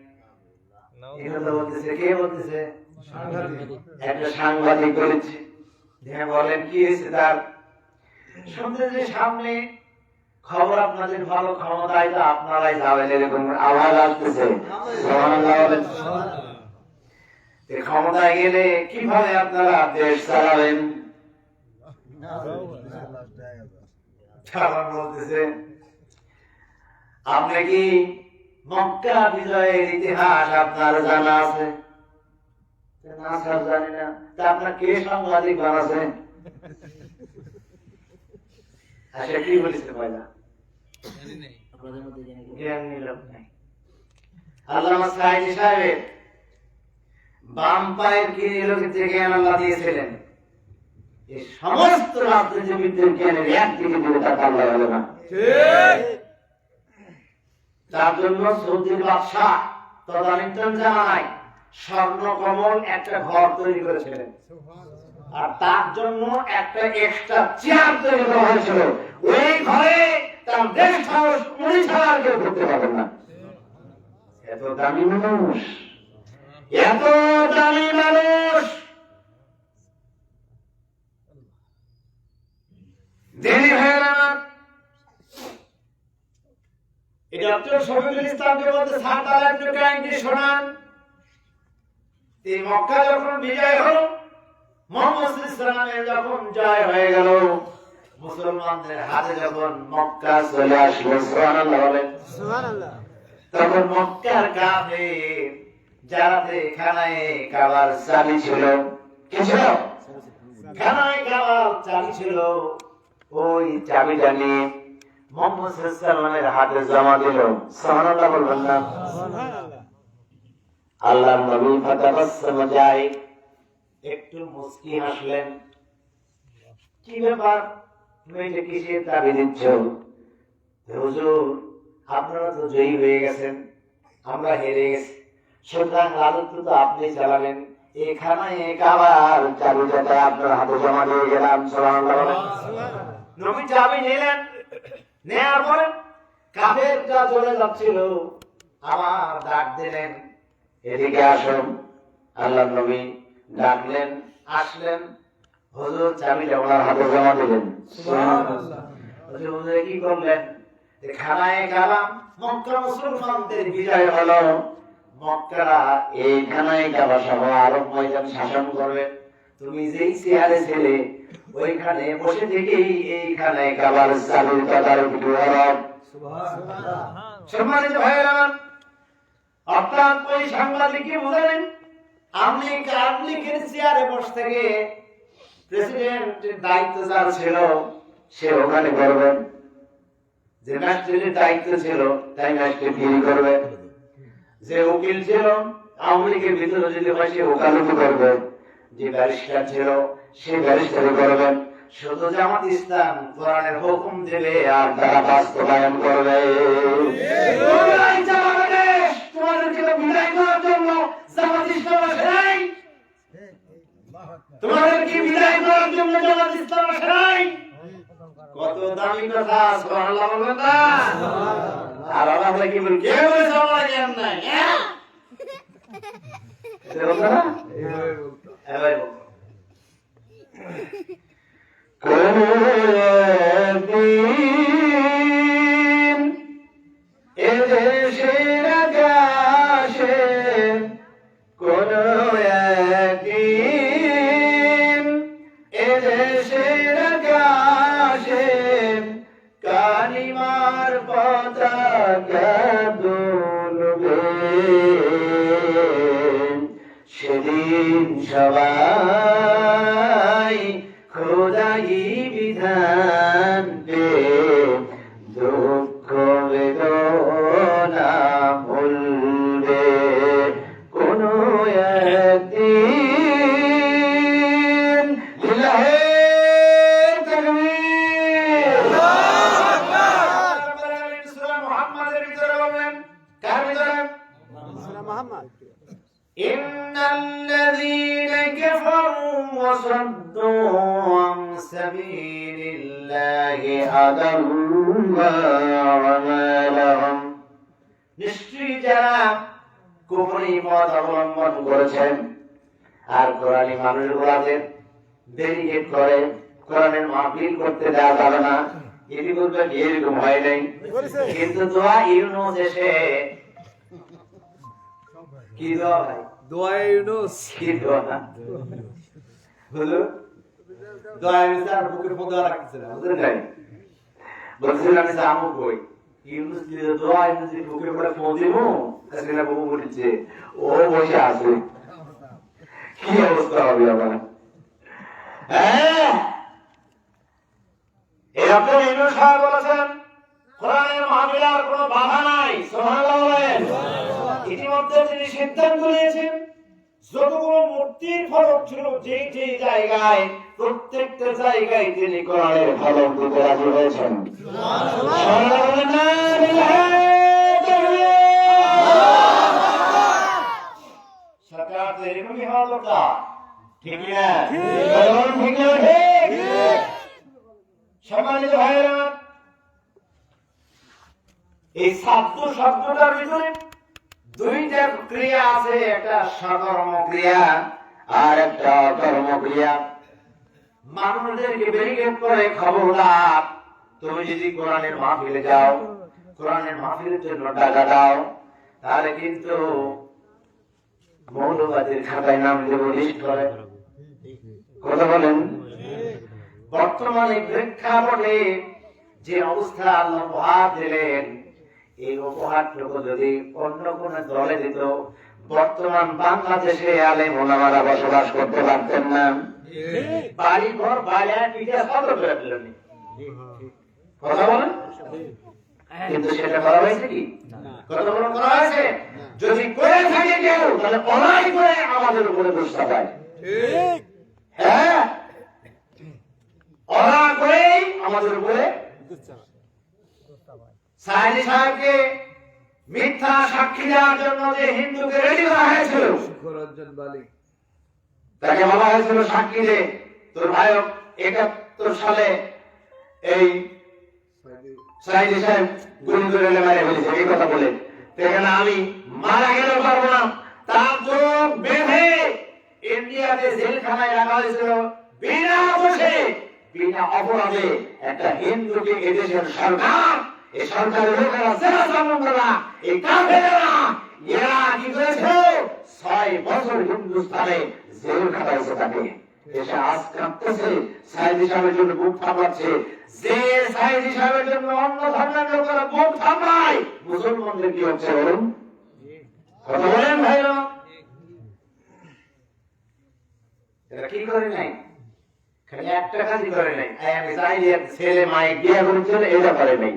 বলতেছে কে বলতেছে একটা সাংবাদিক বলেছে হ্যাঁ বলেন কি হয়েছে তার শুনতেছি সামনে খবর আপনাদের ভালো ক্ষমতায় তো আপনারাই যাবেন এরকম আওয়াজ আসতেছে ক্ষমতায় গেলে কিভাবে আপনারা দেশ চালাবেন বলতেছে আপনি কি মক্কা বিজয়ের ইতিহাস আপনার জানা আছে না স্যার জানি না তা আপনার কে সাংবাদিক বানাচ্ছে আচ্ছা কি বলেছে পয়লা জ্ঞান নিলাম নাই আল্লামা সাইদি সাহেবের বাম পায়ের কিরিলোকে যে জ্ঞান আল্লাহ দিয়েছিলেন এই সমস্ত রাজনীতিবিদদের জ্ঞানের একদিকে দিলে তা আল্লাহ হলো না তার জন্য সৌদির বাদশাহ তদানীন্তন জামানায় স্বর্ণ কমল একটা ঘর তৈরি করেছিলেন আর তার জন্য একটা এক্সট্রা চেয়ার তৈরি করা হয়েছিল ওই ঘরে তার দেশ হাউস উনি ছাড়া আর কেউ ঢুকতে পারবেন না এত দামি মানুষ এত দামি মানুষ দেরি হয়ে না এটা ডক্টর শফিকুল ইসলামকে বলতে স্যার তারা একটু কাহিনী শোনান এই মক্কা যখন বিজয় হলো মুহাম্মদ সাল্লাল্লাহু আলাইহি ওয়াসাল্লামের যখন জয় হয়ে গেল মুসলমানদের হাতে যখন মক্কা চলে আসলো সুবহানাল্লাহ বলেন সুবহানাল্লাহ তখন মক্কার কাফের যারা খানায় কাবার চাবি ছিল কি ছিল খানায় কাবার চাবি ছিল ওই চাবিটা নিয়ে মুহাম্মদ সাল্লাল্লাহু আলাইহি ওয়াসাল্লামের হাতে জমা দিল সুবহানাল্লাহ বলবেন না সুবহানাল্লাহ আল্লাহর নবী ফাতাবাসসাম যায় একটু মুস্কি হাসলেন কি ব্যাপার তুমি এটা কিসের দাবি দিচ্ছ হুজুর আপনারা তো জয়ী হয়ে গেছেন আমরা হেরে গেছি সুতরাং রাজত্ব তো আপনি চালাবেন এখানে কাবার চাবিটা আপনার হাতে জমা দিয়ে গেলাম সুবহানাল্লাহ বলেন নবী চাবি নিলেন নেয়ার পরে কাফেররা চলে যাচ্ছিল আবার ডাক দিলেন এদিকে আসুন আল্লাহর নবী ডাকলেন, আসলেন, হুজুর চাবিটা ওনার হাতে জমা দিলেন। বলছে, হুজুর কি করলেন? খানায় কালাম, মক্কা মুসলমানদের বিজয় হলো, মক্কারা এই খানায় কাবা সহ আরব ময়দান শাসন করবে। তুমি যেই চেয়ারে ছিলে ওইখানে বসে থেকেই এই খানায় কাবার চাবির তদারকি করো। সম্মানিত ভাইয়েরা আমার, অর্থাৎ ওই সাংবাদিককে বুঝালেন আমলিকের চেয়ারে বসে থেকে প্রেসিডেন্টের দায়িত্ব যার ছিল সে ওখানে করবেন, যে ম্যাজিস্ট্রেটের দায়িত্ব ছিল তাই ম্যাজিস্ট্রেট গিরি করবে, যে উকিল ছিল আওয়ামী লীগের ভিতরে যদি হয় সে ওকালতি করবে, যে ব্যারিস্টার ছিল সে ব্যারিস্টারি করবেন। শুধু জামাত ইসলাম কোরআনের হুকুম দেবে আর তারা বাস্তবায়ন করবে। তোমাদেরকে তো বিদায় করার জন্য জামাত ইসলাম আসে নাই, তোমাদেরকে বিদায় করার জন্য জামাত ইসলাম আসে নাই। কত দামি কথা, সুবহানাল্লাহ বলবেন না? আর আমরা কি বলি, কে বলেছে আমরা জ্ঞান নাই? এটা বলতো না? এভাবে বলতো। কোন একদিন এদেশের আকাশে, কোন একদিন এদেশের আকাশে কালিমার পতাকা দুলবে, সেদিন সবাই খোদাই বিধান পে দুঃখ বেদনা ভুলবে। কোন একদিন লিল্লাহে তাকবীর। সূরা মুহাম্মাদের ভিতরে বলবেন, কার ভিতরে? সূরা মুহাম্মদ। إن الذين كفروا وصدوا عن سبيل الله أضلوا أعمالهم। নিশ্চয়ই যারা কুফরি পথ অবলম্বন করেছেন আর কোরআনী মানুষগুলাদের ব্যারিকেড করে কোরআনের মাহফিল করতে দেওয়া যাবে না, এটি বলবে এরকম হয় নাই, কিন্তু দোয়া ইউনুস এসে কি দোয়া ভাই? দোয়া ইউনুস কি দোয়া হলো? দোয়া ইউনুস আর বুকের মধ্যে রাখতেছে না, বুঝলেন নাই? বলছিলেন আমি জামু কই, ইউনুস যে দোয়া ইউনুস যে বুকের মধ্যে পৌঁছিমু, আসলে বাবু বলেছে ও বসে আছে, কি অবস্থা হবে আমার? হ্যাঁ, এরকম ইউনুস সাহেব বলেছেন কোরআনের মাহফিলে আর কোনো বাধা নাই। সুবহানাল্লাহ বলেন। ইতিমধ্যে তিনি সিদ্ধান্ত নিয়েছেন যতগুলো মূর্তির ফলক ছিল যে যে জায়গায়, প্রত্যেকটা জায়গায় তিনি কোরআনের ফলক দিতে রাজি হয়েছেন। সুবহানাল্লাহ বলেন না? সরকার তো এরকমই হওয়া দরকার, ঠিক না? ঠিক না? ঠিক। সম্মানিত ভাইয়েরা, এই ছাত্র শব্দটার ভিতরে দুইটা ক্রিয়া আছে, একটা সকর্ম ক্রিয়া আর একটা অকর্ম ক্রিয়া। মানুষদেরকে ব্যারিকেড করে খবরদার, তুমি যদি কোরআনের মাহফিলে যাও, কোরআনের মাহফিলের জন্য টাকা দাও, তাহলে কিন্তু মৌলবাদীর খাতায় নাম দেব লিস্ট করে। কথা বলেন? বর্তমানে প্রেক্ষাপটে যে অবস্থা আল্লাহ উপহার দিলেন, এই উপহারটুকু যদি অন্য কোন দলে দিত, বর্তমান বাংলাদেশে আলেম ওলামারা বসবাস করতে পারতেন না। বাড়ি ঘর বাড়ি পিঠা সব করে দিলেন। কথা বলেন? কিন্তু সেটা করা হয়েছে কি? কত বড় করা হয়েছে? যদি করে থাকে কেউ, তাহলে অনাই করে আমাদের উপরে দোষ চাপায়। হ্যাঁ, অনা করে আমাদের উপরে সাইদি সাহেবকে মিথ্যা সাক্ষী দেওয়ার জন্য যে হিন্দুকে রেডি করা হয়েছিল, তাকে বলা হয়েছিল সাক্ষী দে, তোর ভাই 71 সালে এই সাইদি সাহেব গুলি করে মেরে ফেলেছে, এই কথা বলে। এখানে আমি মারা গেলেও পারবো না, তার চোখ বেঁধে ইন্ডিয়াতে জেলখানায় রাখা হয়েছিল বিনা দোষে, বিনা অপরাধে একটা হিন্দুকে এদেশের সরকার, এই সরকারের লোকেরা, জেলা চামুন্ডারা, এই কাফেরেরা, এরা কি করেছে? 6 বছর হিন্দুস্তানে জেল খাটাইছে তাকে। দেশে আজ কাঁপতেছে, সাইদি সাহেবের জন্য বুক ফাঁপাচ্ছে। যে সাইদি সাহেবের জন্য অন্য ধর্মের লোকেরা বুক ফাঁপায়, মুসলমানদের কি হচ্ছে বলুন? কথা বলেন ভাইরা, এরা কি করে নাই? খালি একটা কাজই করে নাই, আমি চাইলে ছেলে মায়ে বিয়ে করেছিল, এটা করে নাই,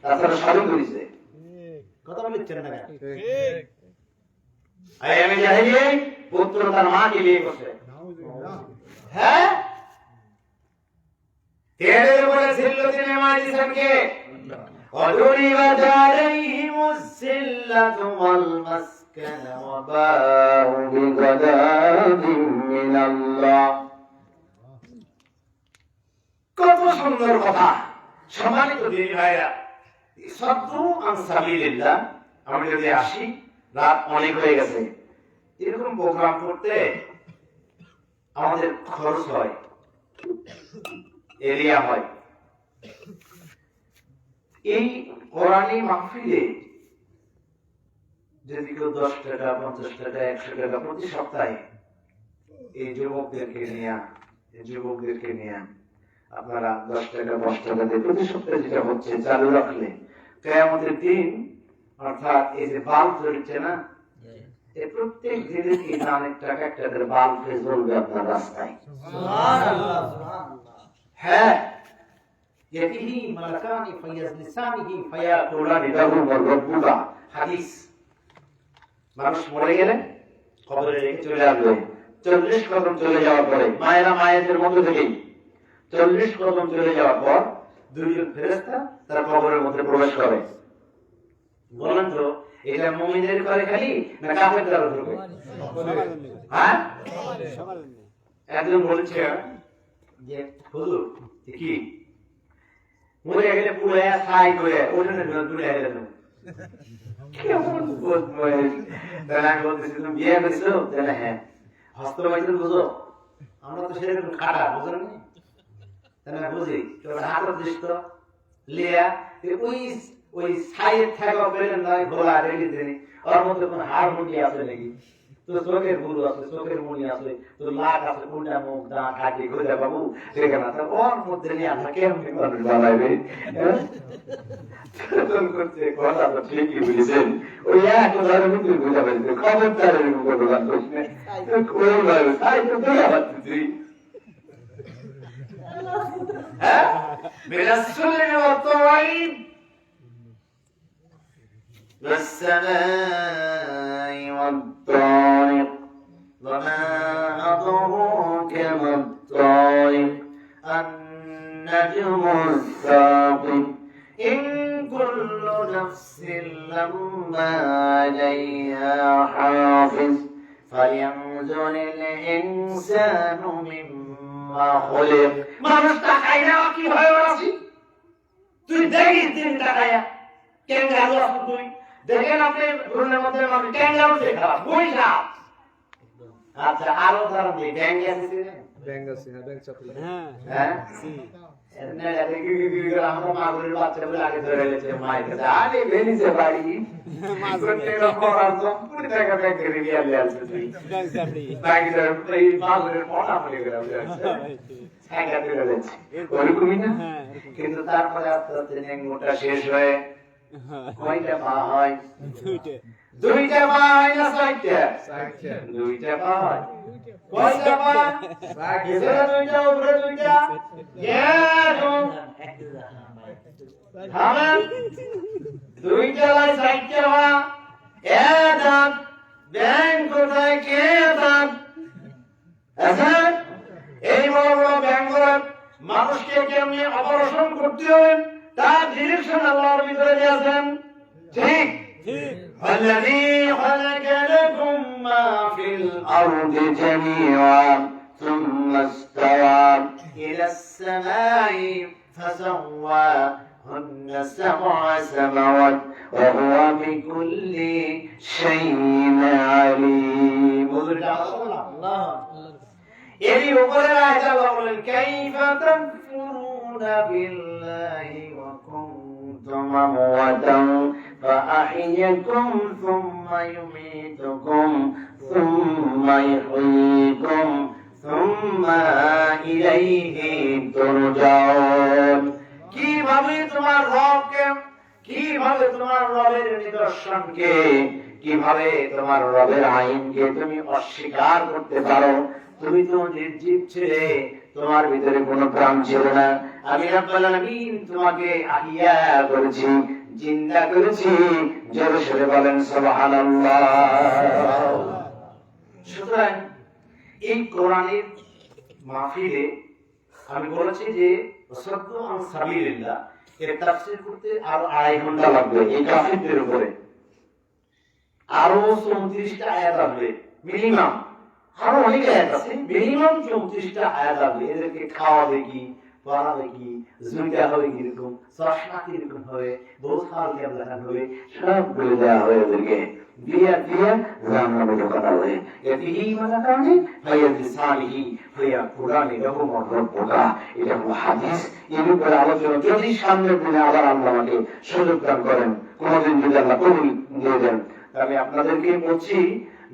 তাছাড়া সবই করেছে। কথা বলছেন না? আমি জাহিলি পুত্র তার মাকে বিয়ে করছে। হ্যাঁ, তেরের উপরে সিল্লতিনে মাজিছেন কে? অদুরিবা জালাইহিমুস সিল্লাতু ওয়াল মাসকানা ওয়া বাউ বিগাদাবিন মিনাল্লাহ। কত সুন্দর কথা! সম্মানিত দিনী ভাইরা, সাদ্দু আন সাবিলিল্লাহ, আমি যদি আসি, রাত অনেক হয়ে গেছে, এরকম প্রোগ্রাম করতে আমাদের খরচ হয়, এরিয়া হয়। এই কোরআনী মাহফিলে যদি কেউ 10 টাকা, 50 টাকা, 100 টাকা প্রতি সপ্তাহে এই যুবকদেরকে নিয়ে আপনারা 10 টাকা 10 টাকা দিয়ে প্রতি সপ্তাহে যেটা হচ্ছে চালু রাখলে, কিয়ামতের দিন, অর্থাৎ এই যে বাল্ব জ্বলছে না, এই প্রত্যেক দিনে 3 টাকা একটা করে বাল্ব জ্বলবে আপনার রাস্তায়। সুবহানাল্লাহ, সুবহানাল্লাহ। হ্যাঁ, ইয়াতিহি মালাকানি ফায়াজলিসানিহি ফায়াকুলানি কোরআনে দারুন রব্বুকা হাদিস। মানুষ মরে গেলে কবরে রেখে চলে আসবে, 40 কদম চলে যাওয়ার পরে, মায়েরা মায়েদের মধ্যে থেকেই 40 কদম চলে যাওয়ার পর 2 জন ফেরেশতা তার কবরের মধ্যে প্রবেশ করে। বলেন তো, এটা মুমিনদের করে খালি না কাফেরদের ঢুকে? হ্যাঁ, একজন বলেছে যে হুজুর কি মরে গেলে পুরো ছাই করে ওখানে দূরে গেল, কেমন বদমাইশ! তাহলে আমি বলতেছি, তুমি বিয়ে করেছো? তাহলে হ্যাঁ। হস্ত বাইতে বুঝো? আমরা তো সেরকম খাটা, বুঝো না? তাহলে বুঝি তোর হাতের দৃষ্ট লিয়া ওই ছাইয়ের থাকা পেলেন নয় ঘোলা রেখে দিনি, ওর মধ্যে কোন হাড় মুড়ি আছে নাকি? তোর চোখের গুরু আছে, চোখের মুড়ি আছে, তোর লাখ আছে, কোনটা মুখ দাঁত হাঁটি খোঁজা বাবু সেখানে আছে, ওর মধ্যে নিয়ে আমরা কেমনি মানুষ বানাইবে? কথা তো ঠিকই বলেছেন, ওই এক উদাহরণ তুই বুঝা পাইছে, খবরদারের উপর কথা কইস না, তাই তো তুই আবার তুই হ্যাঁ বিরাসুলিন ওয়া তাওয়াইব والسماء والطارق وما أدراك ما الطارق النجم الثاقب إن كل نفس لما عليها حافظ فلينظر الإنسان مما خلق মানুষ তাকাই না কি হয় রাশি তুই দেখিস দিন তাকায়া কেন গেল তুই দেখেন আপনি ঘুরনের মধ্যে মানুষ কেন গেল দেখা বই না আচ্ছা আরো ধরো দিই ব্যাংক আছে ব্যাংক আছে, হ্যাঁ ব্যাংক চাকরি। হ্যাঁ হ্যাঁ না দেখি কি আমরা মাগুরের বাচ্চা বলে আগে ধরে রেখেছে মায়ের কাছে আরে ভেনিছে বাড়ি মাগুরতে পড়ার জন্য 20 টাকা ব্যাংকে রিয়াল লেলছে তুই ব্যাংক চাকরি ব্যাংকের এই মাগুরের পড়া বলে গেল হ্যাঁ ধরে রেখেছে ওরকমই না কিন্তু তারপরে আস্তে আস্তে নেংটা শেষ হয়ে কয়টা পা হয় দুইটা পা হয় না চারটা দুইটা পা হয় কয়টা পা এখানে দুইটা উপরে দুইটা থামেন দুইটা লাই চারটা পা দাঁত ব্যাংক কোথায় কে দাঁত আচ্ছা এই বড় বড় ব্যাংকগুলো মানুষকে কেমনি অপারেশন করতে হবে তার ডিরেকশন আল্লাহর ভিতরে দিয়েছেন ঠিক الذي خلق لكم ما في الأرض جميعا ثم استوى إلى السماء فسواهن 7 سماوات وهو بكل شيء عليم. এরই উপরের আয়াতে আল্লাহ বলেন কাইফা তাকফুরুনা বিল্লাহি ওয়া কুনতুম আমওয়াতান ফাআহইয়াকুম সুম্মা ইউমীতুকুম সুম্মা ইহয়ীকুম সুম্মা ইলাইহি তুরজাউন। কিভাবে তোমার রবের নিদর্শনকে, কিভাবে তোমার রবের আইনকে তুমি অস্বীকার করতে পারো? তুমি তো নির্জীব ছিলে, তোমার ভিতরে কোনো প্রাণ ছিল না। আমি রব্বুল আলামিন তোমাকে আহিয়া করেছি, জিন্দা করেছি। জোরে সোরে বলেন সুবহানাল্লাহ। সুতরাং এই কোরআনের মাহফিলে আমি বলেছি যে সাদ্দু আন সাবিলিল্লাহ এর তাফসীর করতে আরো 2.5 ঘন্টা লাগবে এই কাফিরদের উপরে। আরো 34টা আয়াত লাগবে মিনিমাম, আরো অনেক আয়াত আছে, মিনিমাম 34টা আয়াত লাগবে। এদেরকে খাওয়াবে কি, পড়াবে কি, জুইটা হবে কিরকম, চশমা কিরকম হবে, বহু খাওয়ার কেমন হবে, সব বলে দেওয়া হয় এদেরকে। দিয়া জাহান্নামে ঢোকানো হবে। এতিহি মালাকানি ফায়াদিসানিহি ফায়াকুরানি লাহু রাব্বুকা। এটা হলো হাদিস। এর উপরে আলোচনা যদি সামনের দিনে আবার আল্লাহ আমাকে সুযোগ দান করেন, কোনদিন যদি আল্লাহ কবুল দিয়ে দেন, আমি আপনাদেরকে বলছি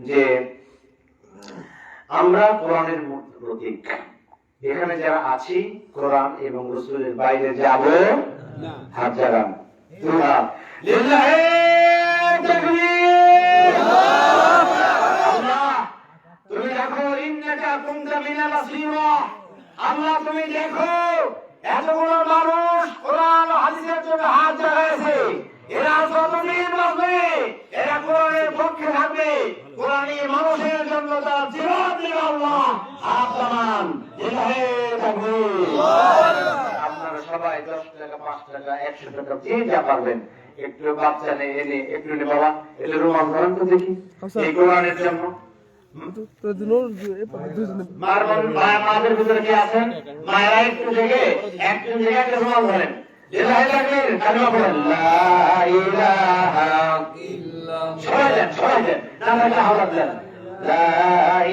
যে আমরা কোরআনের প্রতীক। এখানে যারা আছি কোরআন এবং রাসূলের বাইরে যাব না। হাত জাগান, দুই হাত। লিল্লাহি তাকবীর। আল্লাহ তুমি দেখো, ইন্নাকা কুনতা মিনাল আসীরা। আল্লাহ তুমি দেখো, এতগুলো মানুষ কোরআন ও হাদিসের জন্য হাত জাগাইছে। এরা যতদিন বাঁচবে এরা কোরআনের পক্ষে থাকবে, কোরআনের মানুষের জন্য তার জীবন দিবে। আল্লাহ হাত নামান। লিল্লাহি তাকবীর। আপনারা সবাই 10 টাকা, 5 টাকা, 100 টাকা যে যা পারবেন একটু বাচ্চা এনে একটু নে বাবা, একটু রুমাল ধরেন তো দেখি এই কোরআনের জন্য। মাদের ভিতরে কে আছেন? মায়েরা একটু জেগে একজন জেগে একটা রুমাল ধরেন। লিল্লাহি তাকবীর। কালিমা পড়েন লা ইলাহা ইল্লাল্লাহ। সবাই দেন, সবাই দেন, না না হাওলা দেন। লা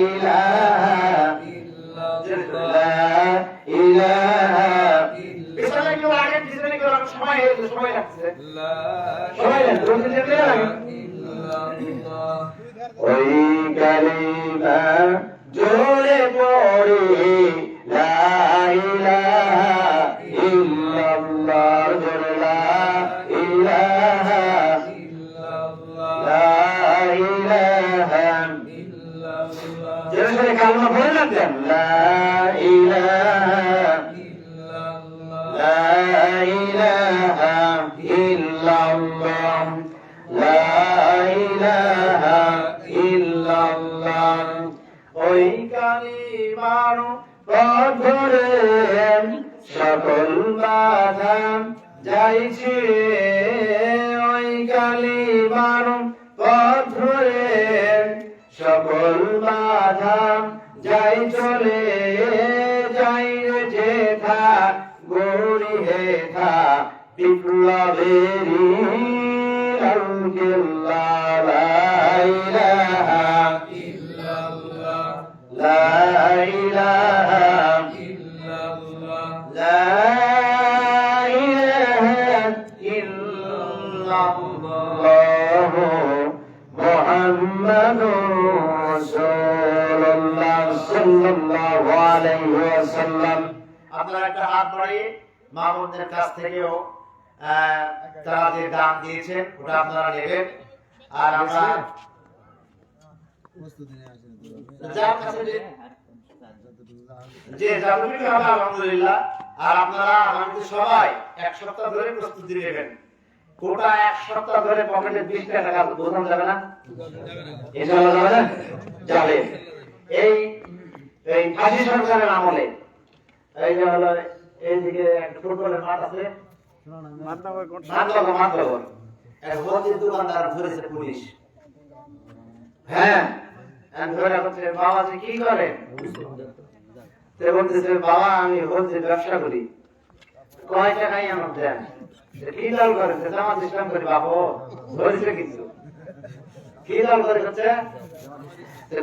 ইলাহা ইল্লাল্লাহ, লা ইলাহা ইল্লাল্লাহ। পিছনে কেউ আগে, পিছনে কেউ আগে, সময় হয়েছে, সময় লাগছে। সবাই দেন, দুই দিন লাগে। ওই কালিমা জোরে পড়ে লা ইলাহা ইল্লাল্লাহ, জোরে লা ইলাহা ইল্লাল্লাহ, লা ইলাহা ইল্লাল্লাহ। জোরে জোরে কালিমা পড়ে না দেন। লা ইলাহা ইল্লাল্লাহ, লা ইলাহা ইল্লাল্লাহ, লা ইলাহা ইল্লাল্লাহ। ওই কালিমার পথ ধরে সকল বাধা যাইছে, ওই কালিমার পথ ধরে সকল বাধা যাই চলে, যাই যেথা গড়ি হেথা বিপ্লবেরই আলহামদুলিল্লাহ। লা ইলাহা ইল্লাল্লাহ, লা ইলাহা ইল্লাল্লাহ, লা ইলাহা ইল্লাল্লাহ মুহাম্মাদুর রাসূলুল্লাহ সাল্লাল্লাহু আলাইহি ওয়াসাল্লাম। আপনারা একটা হাত বাড়িয়ে মা বোনদের কাছ থেকেও তারা যে দান দিয়েছেন ওটা আপনারা নেবেন। আর আমরা যে যতটুকু হবে আলহামদুলিল্লাহ। আর আপনারা আমাদের সবাই 1 সপ্তাহ ধরে প্রস্তুতি নেবেন। গোটা 1 সপ্তাহ ধরে পকেটে 20 টাকা বোঝানো যাবে না? ইনশাআল্লাহ যাবে না? যাবে। এই ফাঁসি সরকারের আমলে এই যে হলো এইদিকে একটা ফুটবলের মাঠ আছে, মাতনগর এক হলদির দোকানদার ধরেছে পুলিশ। হ্যাঁ, ধরে বলছে বাবা যে কি করেন? বলতেছে বাবা আমি হলদির ব্যবসা করি। কয় টাকাই আমার দেন? কি দল করে? জামাত ইসলাম করি। বাবু ধরেছে কিছু কি দল করে? হচ্ছে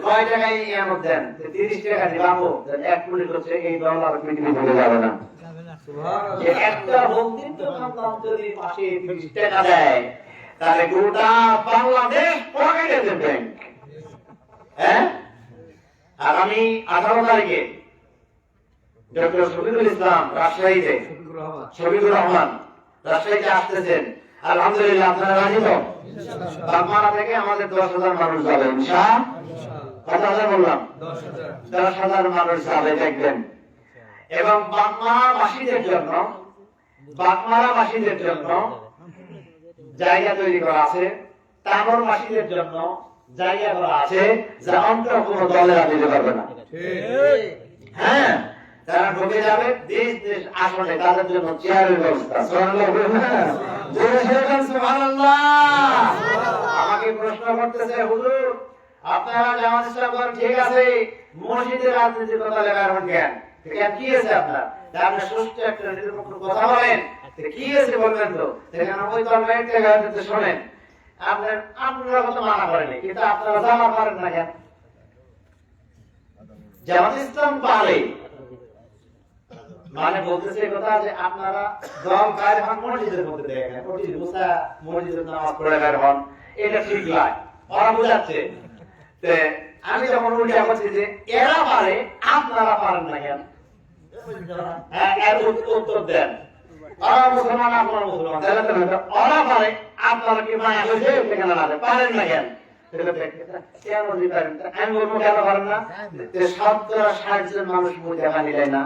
কয় টাকায় এমন দেন? 30 টাকা দিবাবো, 1 কোটি হচ্ছে এই ডলার পৃথিবী থেকে যাবে না। যে একটা বক্তৃত্ব খামলাম যদি মাসে 30 টাকা দেয়, তাহলে গোটা বাংলাদেশ পকেটে দেবে। হ্যাঁ, আগামী 18 তারিখে ডক্টর শফিকুল ইসলাম রাজশাহীতে, শফিকুর রহমান রাজশাহীতে আসতেছেন। আলহামদুলিল্লাহ, আপনারা রাজি তো? বাগমারা থেকে আমাদের 10,000 মানুষ যাবে ইনশাআল্লাহ। কত হাজার বললাম? 10,000 মানুষ যাবে দেখবেন। এবং বাগমারাবাসীদের জন্য জায়গা তৈরি করা আছে, তানোরবাসীদের জন্য জায়গা করা আছে, যা অন্য কোনো দলেরা দিতে পারবে না। হ্যাঁ, তারা ঢুকে যাবে দেশ দেশ আসনে, তাদের জন্য চেয়ারের ব্যবস্থা। সুবহানাল্লাহ। আমাকে প্রশ্ন করতেছে, হুজুর আপনারা জামাত ইসলাম করেন, ঠিক আছে, মসজিদের রাজনীতির কথা লেখার কেন? কি আছে আপনার? আপনি সুস্থ একটা নিরপেক্ষ কথা বলেন, কি আছে বলবেন তো? সেখানে ওই দলের টাকা দিতে শোনেন, আপনারা কথা মানা করেনি, কিন্তু আপনারা জামা পারেন না কেন? জামাত ইসলাম পারে মানে বলতেছে কথা যে আপনারা দল বাইরে হন, মসজিদের মধ্যে দেখেন, মসজিদের নামাজ পড়ে বাইরে হন, এটা ঠিক নয়। ওরা বোঝাচ্ছে। আমি যখন উল্টা বলছি যে এরা পারে, আপনারা পারেন না কেন? হ্যাঁ, এর উত্তর দেন। ওরা মুসলমান, আপনারা মুসলমান, ওরা পারে, আপনারা কি মায়া হয়েছে সেখানে না পারেন না কেন? আমি বলবো কেন পারেন না? 60 জন মানুষ মুখ দেখা নিলেন না।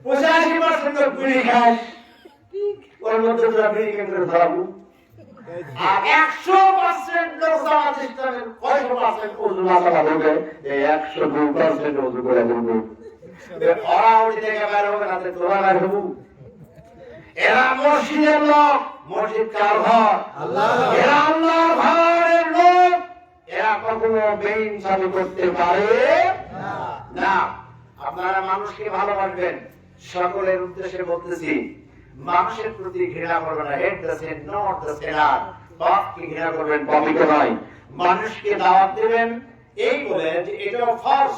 85% বিড়ি খাস, ওর মধ্যে তোরা বিড়ি কেন্দ্র ধরাবো। আর 100% লোক জামাত ইসলামের 100% ওযু মাসালা হবে, এই 102% ওযু করে দেবো। ওরা ওই থেকে বের হবে না, তোরা বের হবো। এরা মসজিদের লোক, মসজিদ কার ঘর? এরা আল্লাহর ঘরের লোক। এরা কখনো বেইনসাফি করতে পারে না। আপনারা মানুষকে ভালোবাসবেন, সকলের উদ্দেশ্যে বলতেছি, মানুষের প্রতি ঘৃণা করবেন না। Head the Sen, not the সেনার। পাপকে ঘৃণা করবেন, পাপীকে নয়। মানুষকে দাওয়াত দেবেন এই বলে যে এটাও ফরজ।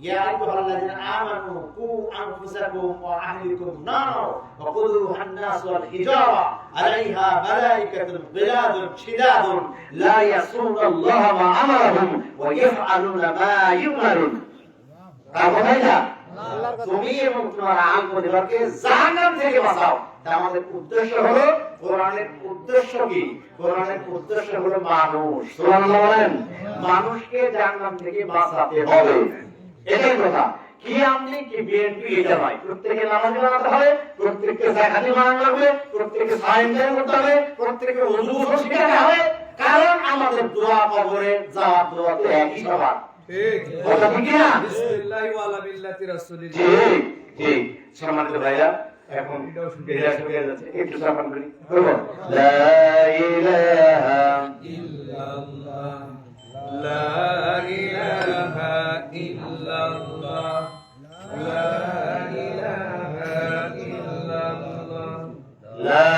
ইয়া আইয়ুহাল্লাযিনা আমানু কু আনফুসাকুম ওয়া আহলিকুম নারা ওয়াকুদুহা আন-নাস ওয়াল হিজারা আলাইহা মালাইকাতুন গিলাদুন শিদাদুন লা ইয়াসুনাল্লাহা মা আমারাহুম ওয়া ইয়াফআলুনা মা ইউমারুন। তাহলে তুমি এবং তোমার আল পরিবারকে জাহান্নাম থেকে বাঁচাও। আমাদের উদ্দেশ্য হলো, কোরআনের উদ্দেশ্য কি? কোরআনের উদ্দেশ্য হলো মানুষ। সুবহানাল্লাহ বলেন। মানুষকে জাহান্নাম থেকে বাঁচাতে হবে, এটাই কথা। কি আমলি কি বিএনপি এটা নয়। প্রত্যেকে নামাজ বানাতে হবে, প্রত্যেককে যাকাত বানানো লাগবে, প্রত্যেককে সায়েন্স করতে হবে, প্রত্যেককে ওযু শিখাতে হবে। কারণ আমাদের দোয়া কবরে যাওয়ার দোয়া তো একই সবার। ঠিক কথা ঠিক না? বিসমিল্লাহি ওয়া আলা মিল্লাতি রাসূলিল্লাহ। ঠিক ঠিক। সম্মানিত ভাইরা, এখন এটা শুরু হয়ে যাচ্ছে, একটু সাফান করি। বলবো লা ইলাহা ইল্লাল্লাহ, লা ইলাহা ইল্লাল্লাহ, লা ইলাহা ইল্লাল্লাহ, লা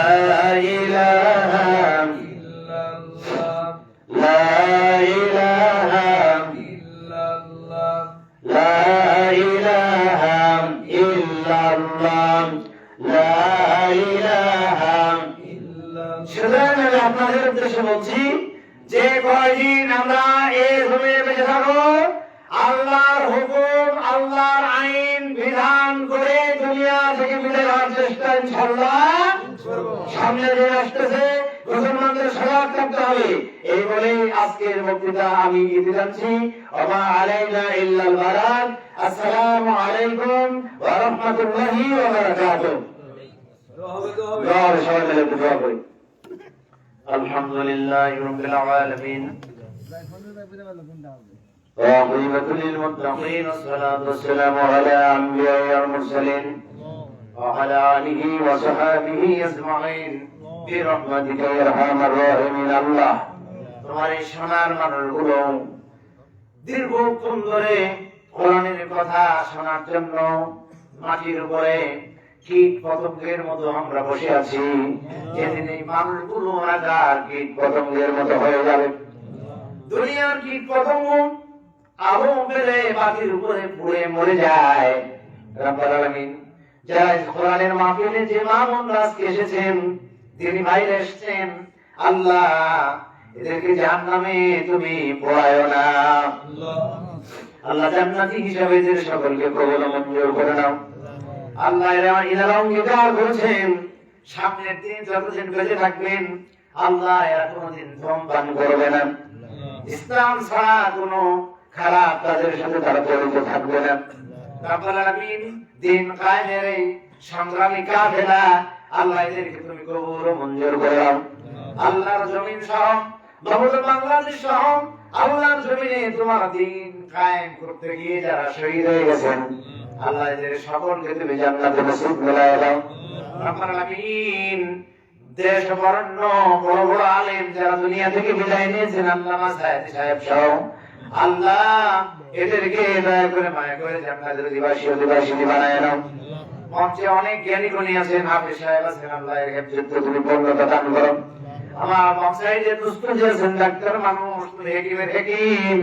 ইলাহা ইল্লাল্লাহ, লা ইলাহা ইল্লাল্লাহ, লা ইলাহা ইল্লাল্লাহ, লা ইলাহা ইল্লাল্লাহ। সুতরাং আমি আপনাদের উদ্দেশ্যে বলছি, যে কয়দিন আমরা এই জমিনে বেঁচে থাকবো, আল্লাহর হুকুম, আল্লাহর আইন বিধান করে দুনিয়া থেকে বিদায় হওয়ার চেষ্টা ইনশাআল্লাহ সামনে দিন আসতেছে। মুসলমানদের সজাগ থাকতে হবে। এই বলেই আজকের বক্তৃতা আমি ইতি জানছি। ওয়া আলাইনা ইল্লাল বালাগ। আসসালামু আলাইকুম ওয়া রাহমাতুল্লাহি ওয়া বারাকাতুহু। সবাই মিলে দোয়া করি। আলহামদুলিল্লাহি রাব্বিল আলামিন وعاقبة للمتقين والصلاة والسلام على أنبياء المرسلين وعلى آله وصحبه أجمعين برحمتك يا أرحم الراحمين। আল্লাহ, তোমার এই সোনার মানুষগুলো দীর্ঘক্ষণ ধরে কোরআনের কথা শোনার জন্য মাটির উপরে কীট পতঙ্গের মতো আমরা বসে আছি, যেদিন এই মানুষগুলো রাজার কীট পতঙ্গের মতো হয়ে যাবে। দুনিয়ার কীট পতঙ্গ আগুন পেলে বাতির উপরে পুড়ে মরে যায়। রব্বুল আলামিন যারা কোরআনের মাহফিলে যে মামুন আজকে এসেছেন, তিনি বাইরে এসেছেন, আল্লাহ এদেরকে জাহান্নামে তুমি পোড়ায়ো না। আল্লাহ জান্নাতি হিসাবে এদের সকলকে কবুল ও মঞ্জুর করে নাও। আল্লাহ এরা অঙ্গীকার করেছেন সামনের দিন যতদিন বেঁচে থাকবেন আল্লাহ এরা কোনোদিন ধূমপান করবে না, ইসলাম ছাড়া কোনো খারাপ কাজের সাথে তারা জড়িত থাকবে না। রব্বুল আলামিন দিন কায়েমের এই সংগ্রামী কাফেলা আল্লাহ এদেরকে তুমি কবুল ও মঞ্জুর করে নাও। আল্লাহর জমিন সহ বাংলাদেশ বাংলাদেশ সহ আল্লাহর জমিনে তোমার দিন কায়েম করতে গিয়ে যারা শহীদ হয়ে গেছেন আল্লাহ এদের সকলকে তুমি জান্নাতে নসিব মিলায় দাও। রব্বুল আলামিন দেশ বরণ্য বড় বড় আলেম যারা দুনিয়া থেকে বিদায় নিয়েছেন আল্লামা সাইদি সাহেব সহ আল্লাহ এদেরকে দয়া করে মায়া করে জান্নাতের অধিবাসী বানায় নাও। মঞ্চে অনেক জ্ঞানী গুণী আছেন, হাফেজ সাহেব আছেন, আল্লাহ এর হেফাজতে তুমি পূর্ণতা দান করো। আমার মঞ্চায় যে দুস্থ যে আছেন ডাক্তার মানুষ, তুমি হেকিমের হেকিম,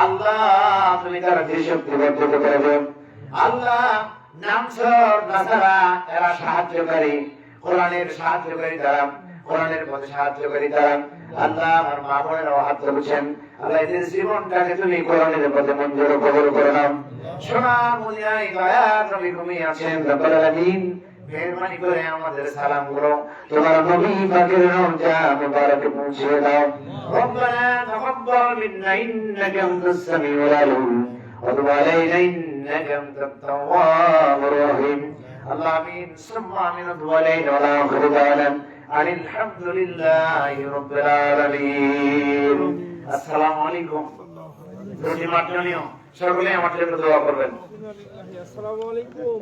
আল্লাহ তুমি তারা যে শক্তি বর্ধিত করে দেও। আল্লাহ নামসর নাসারা এরা সাহায্যকারী, কোরআনের সাহায্যকারী তারা, কোরআনের পথে সাহায্যকারী তারা। আল্লাহ আমার মা বোনেরাও হাত তুলেছেন, আল্লাহ এদের জীবনটাকে তুমি কোরআনের পথে মঞ্জুর কবুল করে নাও। সোনার মদিনায় দয়ার নবী ঘুমিয়ে আছেন, রব্বুল আলামিন মেহেরবানি করে আমাদের সালামগুলো তোমার নবী পাকের রওজা মুবারকে পৌঁছে দাও। রব্বানা তাকাব্বাল মিন্না ইন্নাকা আনতাস সামিউল আলিম ওয়া তুব আলাইনা ইন্নাকা আনতাত তাওয়াবুর রহিম। আল্লাহ আমিন সুম্মা আমিন ওয়া আলাইনা ওয়া লা আখিরু দাওয়ানা আলহামদুলিল্লাহি রাব্বিল আলামিন। আসসালামু আলাইকুম। রুটি মাটনিও সকলে আমার জন্য দোয়া করবেন। আসসালামু আলাইকুম।